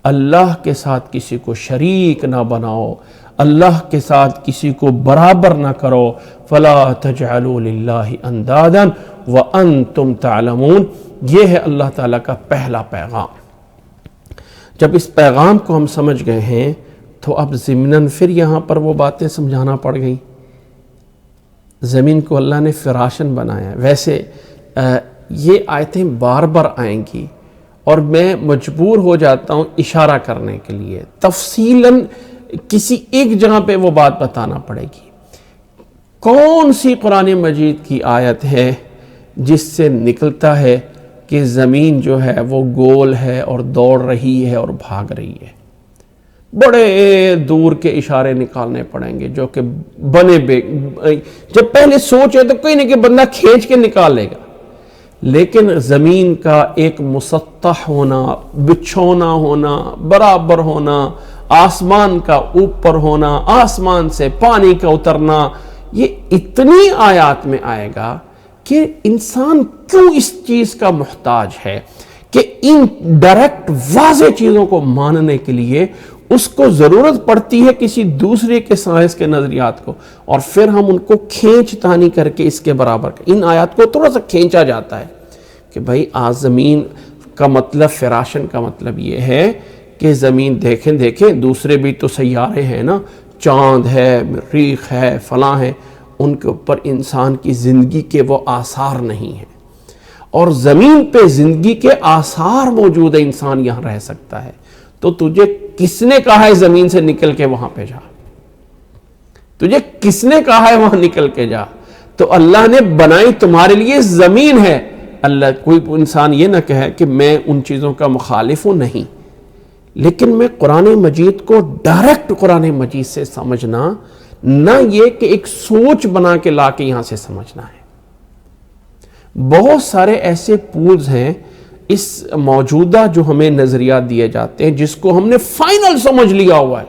اللہ کے ساتھ کسی کو شریک نہ بناؤ, اللہ کے ساتھ کسی کو برابر نہ کرو. فلا تجعلوا للہ اندادا وانتم تعلمون. یہ ہے اللہ تعالیٰ کا پہلا پیغام. جب اس پیغام کو ہم سمجھ گئے ہیں تو اب ضمناً پھر یہاں پر وہ باتیں سمجھانا پڑ گئیں. زمین کو اللہ نے فراشن بنایا. ویسے یہ آیتیں بار بار آئیں گی اور میں مجبور ہو جاتا ہوں اشارہ کرنے کے لیے. تفصیلاً کسی ایک جگہ پہ وہ بات بتانا پڑے گی. کون سی قرآن مجید کی آیت ہے جس سے نکلتا ہے کہ زمین جو ہے وہ گول ہے اور دوڑ رہی ہے اور بھاگ رہی ہے؟ بڑے دور کے اشارے نکالنے پڑیں گے جو کہ جب پہلے سوچے تو کوئی نہیں کہ بندہ کھینچ کے نکال لے گا. لیکن زمین کا ایک مسطح ہونا, بچھونا ہونا, برابر ہونا, آسمان کا اوپر ہونا, آسمان سے پانی کا اترنا, یہ اتنی آیات میں آئے گا کہ انسان کیوں اس چیز کا محتاج ہے کہ ان ڈائریکٹ واضح چیزوں کو ماننے کے لیے اس کو ضرورت پڑتی ہے کسی دوسرے کے سائنس کے نظریات کو, اور پھر ہم ان کو کھینچ تانی کر کے اس کے برابر ان آیات کو تھوڑا سا کھینچا جاتا ہے کہ بھائی زمین کا مطلب, فراشن کا مطلب یہ ہے کہ زمین دیکھیں دوسرے بھی تو سیارے ہیں نا, چاند ہے, مریخ ہے, فلاں ہے, ان کے اوپر انسان کی زندگی کے وہ آثار نہیں ہیں. اور زمین پہ زندگی کے آثار موجود ہے, انسان یہاں رہ سکتا ہے. تو تجھے کس نے کہا ہے زمین سے نکل کے وہاں پہ جا؟ تجھے کس نے کہا ہے وہاں نکل کے جا؟ تو اللہ نے بنائی تمہارے لیے زمین ہے. اللہ, کوئی انسان یہ نہ کہے کہ میں ان چیزوں کا مخالف ہوں, نہیں, لیکن میں قرآن مجید کو ڈائریکٹ قرآن مجید سے سمجھنا, نہ یہ کہ ایک سوچ بنا کے لا کے یہاں سے سمجھنا ہے. بہت سارے ایسے پولز ہیں اس موجودہ جو ہمیں نظریات دیے جاتے ہیں جس کو ہم نے فائنل سمجھ لیا ہوا ہے،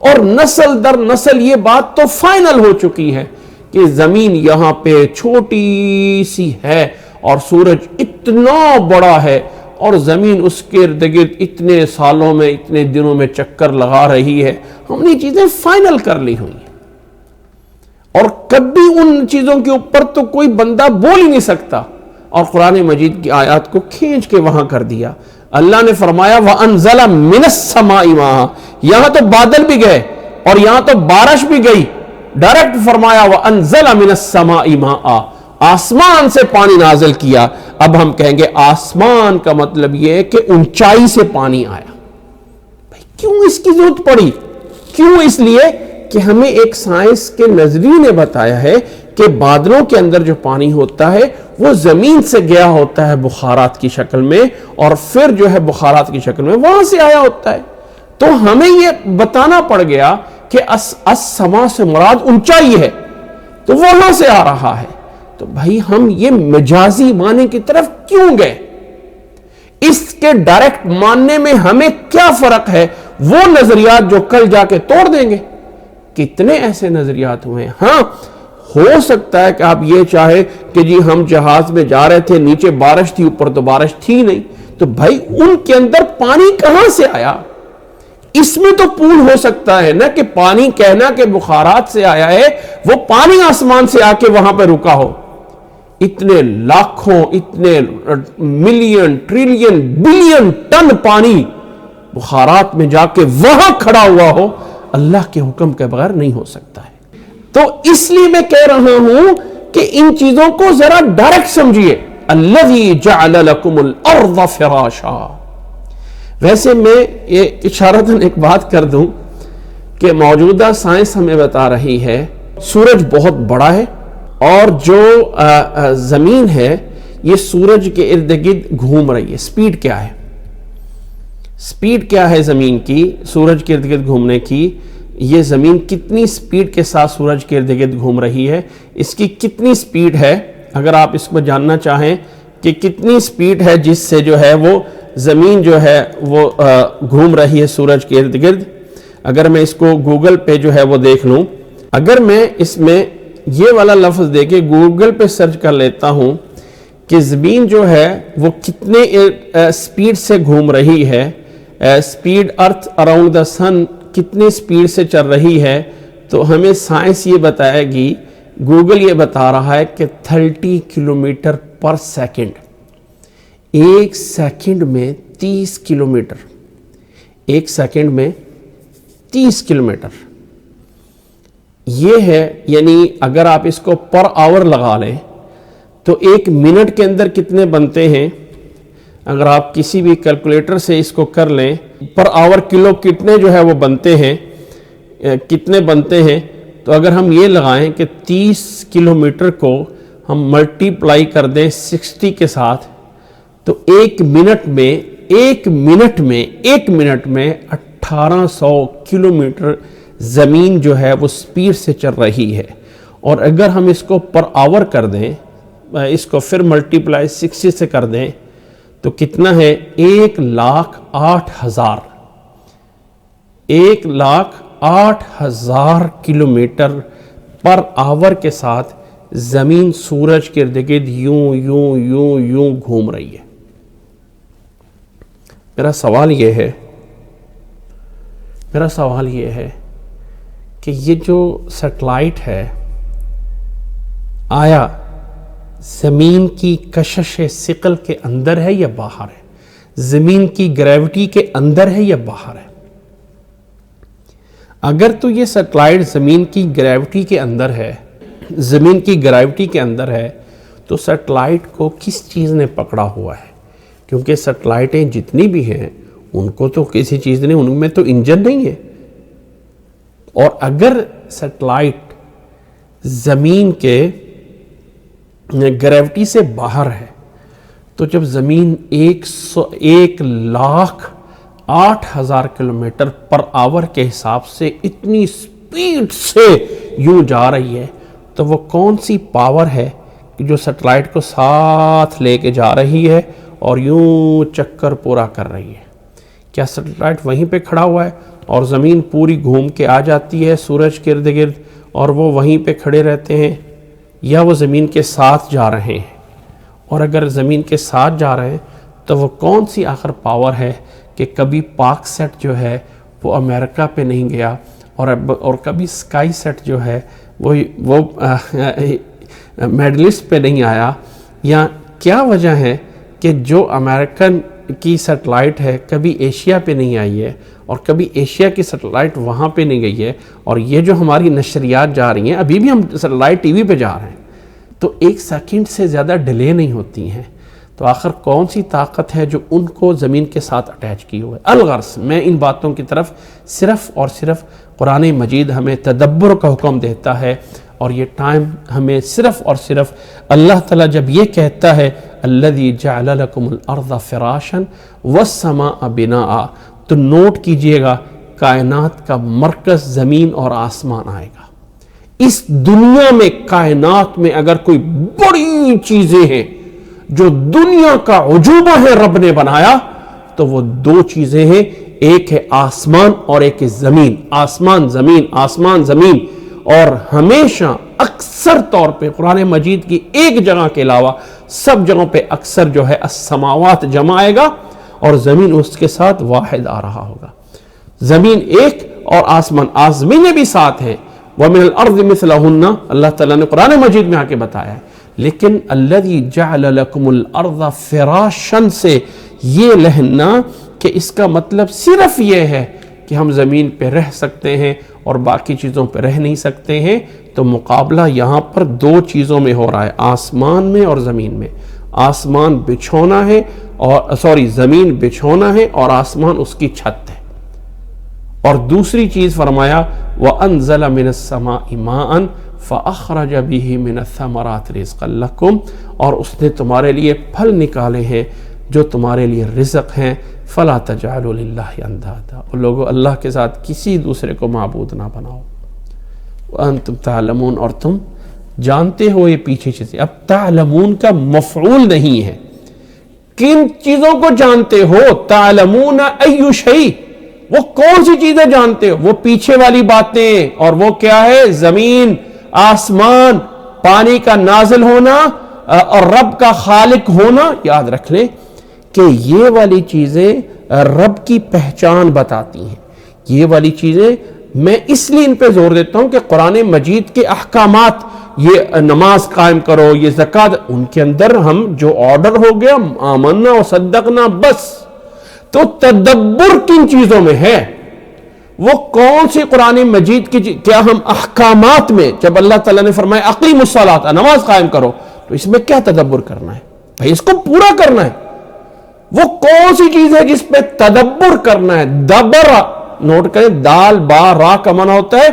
اور نسل در نسل یہ بات تو فائنل ہو چکی ہے کہ زمین یہاں پہ چھوٹی سی ہے اور سورج اتنا بڑا ہے اور زمین اس کے ارد گرد اتنے سالوں میں اتنے دنوں میں چکر لگا رہی ہے، ہم نے چیزیں فائنل کر لی ہوئی ہیں، اور کبھی ان چیزوں کے اوپر تو کوئی بندہ بول ہی نہیں سکتا، اور قرآن مجید کی آیات کو کھینچ کے وہاں کر دیا۔ اللہ نے فرمایا وَأَنزَلَ مِنَ السَّمَاءِ مَاءً، یہاں تو بادل بھی گئے اور یہاں تو بارش بھی گئی، ڈائریکٹ فرمایا وَأَنزَلَ مِنَ السَّمَاءِ مَاءً، آسمان سے پانی نازل کیا۔ اب ہم کہیں گے آسمان کا مطلب یہ ہے کہ اونچائی سے پانی آیا۔ بھائی کیوں اس کی ضرورت پڑی؟ کیوں؟ اس لیے کہ ہمیں ایک سائنس کے نظریے نے بتایا ہے کہ بادلوں کے اندر جو پانی ہوتا ہے وہ زمین سے گیا ہوتا ہے بخارات کی شکل میں، اور پھر جو ہے بخارات کی شکل میں وہاں سے آیا ہوتا ہے۔ تو ہمیں یہ بتانا پڑ گیا کہ السما سے مراد اونچائی ہے، تو وہاں سے آ رہا ہے۔ تو بھائی ہم یہ مجازی معنی کی طرف کیوں گئے؟ اس کے ڈائریکٹ ماننے میں ہمیں کیا فرق ہے؟ وہ نظریات جو کل جا کے توڑ دیں گے۔ کتنے ایسے نظریات ہوئے ہیں۔ ہاں ہو سکتا ہے کہ آپ یہ چاہے کہ جی ہم جہاز میں جا رہے تھے، نیچے بارش تھی، اوپر تو بارش تھی نہیں، تو بھائی ان کے اندر پانی کہاں سے آیا؟ اس میں تو پول ہو سکتا ہے نا کہ پانی کہنا کہ بخارات سے آیا ہے، وہ پانی آسمان سے آ کے وہاں پہ رکا ہو۔ اتنے لاکھوں، اتنے ملین، ٹریلین، بلین ٹن پانی بخارات میں جا کے وہاں کھڑا ہوا ہو، اللہ کے حکم کے بغیر نہیں ہو سکتا ہے۔ تو اس لیے میں کہہ رہا ہوں کہ ان چیزوں کو ذرا ڈائریکٹ سمجھیے۔ الذی جعل لکم الارض فراشا۔ ویسے میں یہ اشارتاً ایک بات کر دوں کہ موجودہ سائنس ہمیں بتا رہی ہے سورج بہت بڑا ہے، اور جو زمین ہے یہ سورج کے ارد گرد گھوم رہی ہے۔ سپیڈ کیا ہے؟ سپیڈ کیا ہے زمین کی سورج کے ارد گرد گھومنے کی؟ یہ زمین کتنی سپیڈ کے ساتھ سورج کے ارد گرد گھوم رہی ہے، اس کی کتنی سپیڈ ہے؟ اگر آپ اس کو جاننا چاہیں کہ کتنی سپیڈ ہے جس سے جو ہے وہ زمین جو ہے وہ گھوم رہی ہے سورج کے ارد گرد، اگر میں اس کو گوگل پہ جو ہے وہ دیکھ لوں، اگر میں اس میں یہ والا لفظ دے کے گوگل پہ سرچ کر لیتا ہوں کہ زمین جو ہے وہ کتنے سپیڈ سے گھوم رہی ہے، سپیڈ ارتھ اراؤنڈ دا سن کتنی سپیڈ سے چل رہی ہے، تو ہمیں سائنس یہ بتائے گی، گوگل یہ بتا رہا ہے کہ 30 کلومیٹر پر سیکنڈ، ایک سیکنڈ میں 30 کلومیٹر، ایک سیکنڈ میں 30 کلومیٹر یہ ہے۔ یعنی اگر آپ اس کو پر آور لگا لیں تو ایک منٹ کے اندر کتنے بنتے ہیں؟ اگر آپ کسی بھی کیلکولیٹر سے اس کو کر لیں پر آور کلو کتنے جو ہے وہ بنتے ہیں، کتنے بنتے ہیں، تو اگر ہم یہ لگائیں کہ 30 کلومیٹر کو ہم ملٹیپلائی کر دیں 60 کے ساتھ، تو ایک منٹ میں 1800 کلومیٹر زمین جو ہے وہ سپیڈ سے چل رہی ہے۔ اور اگر ہم اس کو پر آور کر دیں، اس کو پھر ملٹیپلائی 60 سے کر دیں، تو کتنا ہے؟ 1,08,000 1,08,000 کلومیٹر پر آور کے ساتھ زمین سورج کے ارد گرد یوں گھوم رہی ہے۔ میرا سوال یہ ہے کہ یہ جو سیٹلائٹ ہے آیا زمین کی کشش ثقل کے اندر ہے یا باہر ہے؟ زمین کی گریوٹی کے اندر ہے یا باہر ہے؟ اگر تو یہ سیٹلائٹ زمین کی گریوٹی کے اندر ہے، تو سیٹلائٹ کو کس چیز نے پکڑا ہوا ہے؟ کیونکہ سیٹلائٹیں جتنی بھی ہیں ان کو تو کسی چیز نے، ان میں تو انجن نہیں ہے۔ اور اگر سیٹلائٹ زمین کے گریوٹی سے باہر ہے، تو جب زمین 1,08,000 کلومیٹر پر آور کے حساب سے اتنی سپیڈ سے یوں جا رہی ہے، تو وہ کون سی پاور ہے جو سیٹلائٹ کو ساتھ لے کے جا رہی ہے اور یوں چکر پورا کر رہی ہے. کیا سیٹلائٹ وہیں پہ کھڑا ہوا ہے اور زمین پوری گھوم کے آ جاتی ہے سورج کے ارد گرد اور وہ وہیں پہ کھڑے رہتے ہیں، یا وہ زمین کے ساتھ جا رہے ہیں؟ اور اگر زمین کے ساتھ جا رہے ہیں تو وہ کون سی آخر پاور ہے کہ کبھی پاک سیٹ جو ہے وہ امریکہ پہ نہیں گیا اور کبھی اسکائی سیٹ جو ہے وہ میڈلسٹ پہ نہیں آیا؟ یا کیا وجہ ہے کہ جو امریکن کی سیٹلائٹ ہے کبھی ایشیا پہ نہیں آئی ہے اور کبھی ایشیا کی سیٹلائٹ وہاں پہ نہیں گئی ہے؟ اور یہ جو ہماری نشریات جا رہی ہیں، ابھی بھی ہم سیٹلائٹ ٹی وی پہ جا رہے ہیں تو 1 سیکنڈ سے زیادہ ڈیلے نہیں ہوتی ہیں. تو آخر کون سی طاقت ہے جو ان کو زمین کے ساتھ اٹیچ کی ہوئے؟ الغرض میں ان باتوں کی طرف صرف اور صرف قرآن مجید ہمیں تدبر کا حکم دیتا ہے، اور یہ ٹائم ہمیں صرف اور صرف اللہ تعالیٰ جب یہ کہتا ہے الذی جعل لکم الارض فراشا والسماء بناء، تو نوٹ کیجئے گا کائنات کا مرکز زمین اور آسمان آئے گا. اس دنیا میں کائنات میں اگر کوئی بڑی چیزیں ہیں جو دنیا کا عجوبہ ہے رب نے بنایا تو وہ 2 چیزیں ہیں، ایک ہے آسمان اور ایک ہے زمین. آسمان زمین، آسمان زمین. اور ہمیشہ اکثر طور پہ قرآن مجید کی ایک جگہ کے علاوہ سب جگہوں پہ اکثر جو ہے السماوات جمع آئے گا اور زمین اس کے ساتھ واحد آ رہا ہوگا. زمین ایک اور آسمانیں بھی ساتھ ہیں. وَمِنَ الْأَرْضِ مِثْلَهُنَّ اللہ تعالیٰ نے قرآن مجید میں آ کے بتایا ہے. لیکن الَّذِي جَعَلَ لَكُمُ الْأَرْضَ فِرَاشًا سے یہ لہنا کہ اس کا مطلب صرف یہ ہے کہ ہم زمین پہ رہ سکتے ہیں اور باقی چیزوں پہ رہ نہیں سکتے ہیں. تو مقابلہ یہاں پر 2 چیزوں میں ہو رہا ہے، آسمان میں اور زمین میں. آسمان بچھونا ہے اور زمین بچھونا ہے اور آسمان اس کی چھت ہے. اور دوسری چیز فرمایا وَأَنزَلَ مِنَ السَّمَاءِ مَاءً فَأَخْرَجَ بِهِ مِنَ الثَّمَرَاتِ رِزْقًا لَكُمْ، اور اس نے تمہارے لیے پھل نکالے ہیں جو تمہارے لیے رزق ہیں. فَلَا تَجْعَلُوا لِلَّهِ أَندَادًا، اور لوگو اللہ کے ساتھ کسی دوسرے کو معبود نہ بناؤ. وَأَنْتُمْ تَعْلَمُونَ، اور تم جانتے ہو یہ پیچھے چیزیں. اب تعلمون کا مفعول نہیں ہے. کن چیزوں کو جانتے ہو؟ تعلمون أَيُّ شَيْءٍ، وہ کون سی چیزیں جانتے ہو؟ وہ پیچھے والی باتیں. اور وہ کیا ہے؟ زمین، آسمان، پانی کا نازل ہونا اور رب کا خالق ہونا. یاد رکھ لیں کہ یہ والی چیزیں رب کی پہچان بتاتی ہیں. یہ والی چیزیں میں اس لیے ان پہ زور دیتا ہوں کہ قرآن مجید کے احکامات، یہ نماز قائم کرو، یہ زکوٰۃ، ان کے اندر ہم جو آرڈر ہو گیا آمنا و صدقنا بس. تو تدبر کن چیزوں میں ہے؟ وہ کون سی قرآن مجید کی کیا ہم احکامات میں جب اللہ تعالیٰ نے فرمایا اقیموا الصلاۃ، نماز قائم کرو، تو اس میں کیا تدبر کرنا ہے؟ بھائی اس کو پورا کرنا ہے. وہ کون سی چیز ہے جس پہ تدبر کرنا ہے؟ دبر، نوٹ کریں، دال با را کا معنی ہوتا ہے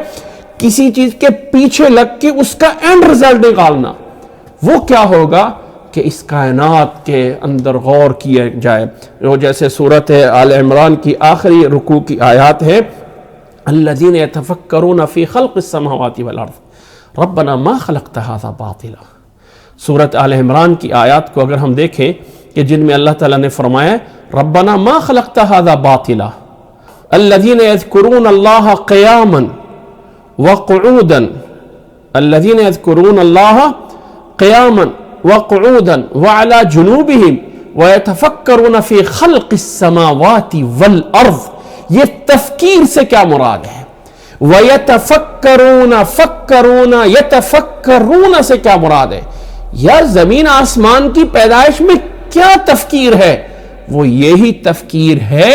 کسی چیز کے پیچھے لگ کے اس کا اینڈ رزلٹ نکالنا. وہ کیا ہوگا کہ اس کائنات کے اندر غور کیا جائے. وہ جیسے سورۃ آل عمران کی آخری رکوع کی آیات ہے الذین یتفکرون فی خلق السماوات والارض ربنا ما خلقت ھذا باطلا. سورۃ آل عمران کی آیات کو اگر ہم دیکھیں کہ جن میں اللہ تعالیٰ نے فرمایا ربنا ما خلقت ھذا باطلا الذین یذکرون اللہ قیاما وقعودا الذین یذکرون اللہ قیاما وقعودا وعلى جنوبهم ويتفکرون فی خلق السماوات والارض. یہ تفکیر سے کیا مراد ہے؟ وَيَتَفَكَّرُونَ فَكَّرُونَ يَتَفَكَّرُونَ سے کیا مراد ہے؟ یار زمین آسمان کی پیدائش میں کیا تفکیر ہے؟ وہ یہی تفکیر ہے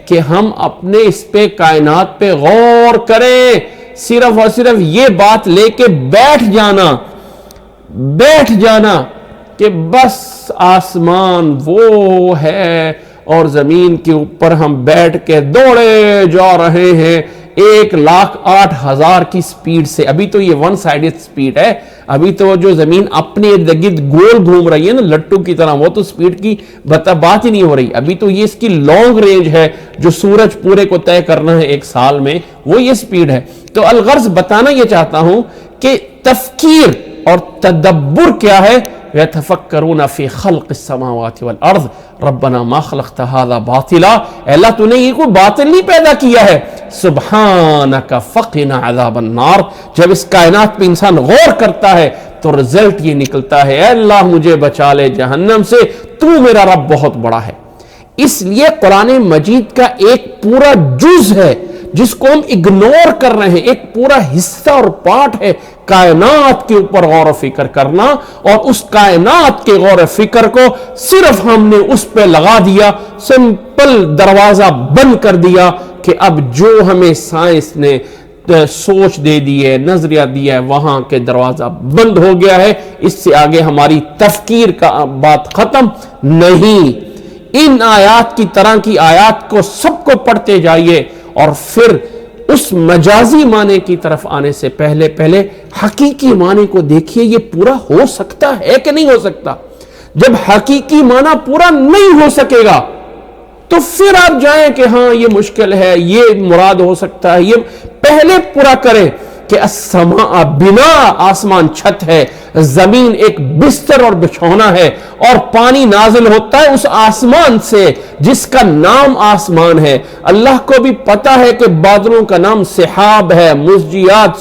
کہ ہم اپنے اس پہ کائنات پہ غور کریں. صرف اور صرف یہ بات لے کے بیٹھ جانا کہ بس آسمان وہ ہے اور زمین کے اوپر ہم بیٹھ کے دوڑے جا رہے ہیں 1,08,000 کی سپیڈ سے. ابھی تو یہ ون سائیڈڈ سپیڈ ہے. ابھی تو جو زمین اپنے ارد گرد گول گھوم رہی ہے نا لٹو کی طرح، وہ تو سپیڈ کی بات ہی نہیں ہو رہی. ابھی تو یہ اس کی لانگ رینج ہے جو سورج پورے کو طے کرنا ہے 1 سال میں، وہ یہ سپیڈ ہے. تو الغرض بتانا یہ چاہتا ہوں کہ تفکیر اور تدبر کیا ہے یتفکرون فی خلق السماوات والارض ربنا ما خلقت هذا باطلا، اے اللہ تو نے یہ کوئی باطل نہیں پیدا کیا ہے، سبحانک فقنا عذاب النار۔ جب اس کائنات پہ انسان غور کرتا ہے تو رزلٹ یہ نکلتا ہے، اے اللہ مجھے بچا لے جہنم سے، تو میرا رب بہت بڑا ہے۔ اس لیے قرآن مجید کا ایک پورا جز ہے جس کو ہم اگنور کر رہے ہیں، ایک پورا حصہ اور پارٹ ہے کائنات کے اوپر غور و فکر کرنا، اور اس کائنات کے غور و فکر کو صرف ہم نے اس پہ لگا دیا، سمپل دروازہ بند کر دیا کہ اب جو ہمیں سائنس نے سوچ دے دی ہے، نظریہ دیا ہے، وہاں کے دروازہ بند ہو گیا ہے، اس سے آگے ہماری تفکیر کا بات ختم نہیں۔ ان آیات کی طرح کی آیات کو سب کو پڑھتے جائیے، اور پھر اس مجازی معنی کی طرف آنے سے پہلے حقیقی معنی کو دیکھیے، یہ پورا ہو سکتا ہے کہ نہیں ہو سکتا۔ جب حقیقی معنی پورا نہیں ہو سکے گا تو پھر آپ جائیں کہ ہاں یہ مشکل ہے، یہ مراد ہو سکتا ہے، یہ پہلے پورا کریں کہ السماء بنا، آسمان چھت ہے، زمین ایک بستر اور بچھونا ہے، اور پانی نازل ہوتا ہے اس آسمان سے جس کا نام آسمان ہے۔ اللہ کو بھی پتا ہے کہ بادلوں کا نام سحاب ہے، مزجیات،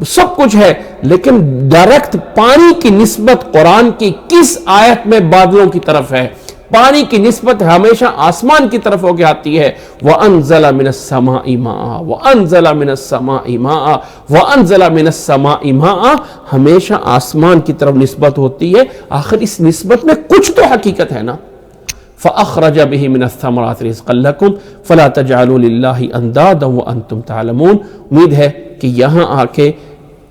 سب کچھ ہے، لیکن ڈائریکٹ پانی کی نسبت قرآن کی کس آیت میں بادلوں کی طرف ہے؟ پانی کی نسبت ہمیشہ آسمان کی طرف ہو کے آتی ہے۔ وَأَنزَلَ مِنَ السَّمَاءِ مَاءً وَأَنزَلَ مِنَ السَّمَاءِ مَاءً وَأَنزَلَ مِنَ السَّمَاءِ مَاءً، ہمیشہ آسمان کی طرف نسبت ہوتی ہے۔ آخر اس نسبت میں کچھ تو حقیقت ہے نا۔ فَأَخْرَجَ بِهِ مِنَ الثَّمَرَاتِ رِزْقًا لَكُمْ فَلَا تَجْعَلُوا لِلَّهِ أَنْدَادًا وَأَنْتُمْ تَعْلَمُونَ۔ امید ہے کہ یہاں آ کے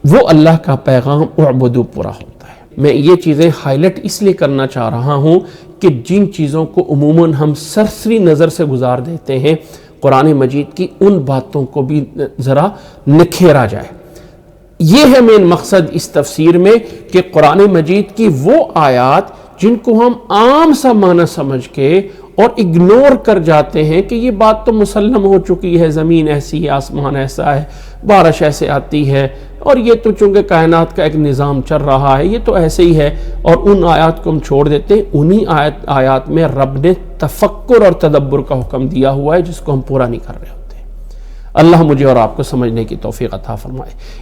وہ اللہ کا پیغام اعبدو پورا ہوتا ہے۔ میں یہ چیزیں ہائی لائٹ اس لیے کرنا چاہ رہا ہوں کہ جن چیزوں کو عموماً ہم سرسری نظر سے گزار دیتے ہیں، قرآن مجید کی ان باتوں کو بھی ذرا نکھیرا جائے۔ یہ ہے مین مقصد اس تفسیر میں کہ قرآن مجید کی وہ آیات جن کو ہم عام سا معنی سمجھ کے اور اگنور کر جاتے ہیں کہ یہ بات تو مسلم ہو چکی ہے، زمین ایسی ہے، آسمان ایسا ہے، بارش ایسے آتی ہے، اور یہ تو چونکہ کائنات کا ایک نظام چل رہا ہے، یہ تو ایسے ہی ہے، اور ان آیات کو ہم چھوڑ دیتے ہیں۔ انہی آیات میں رب نے تفکر اور تدبر کا حکم دیا ہوا ہے جس کو ہم پورا نہیں کر رہے ہوتے۔ اللہ مجھے اور آپ کو سمجھنے کی توفیق عطا فرمائے۔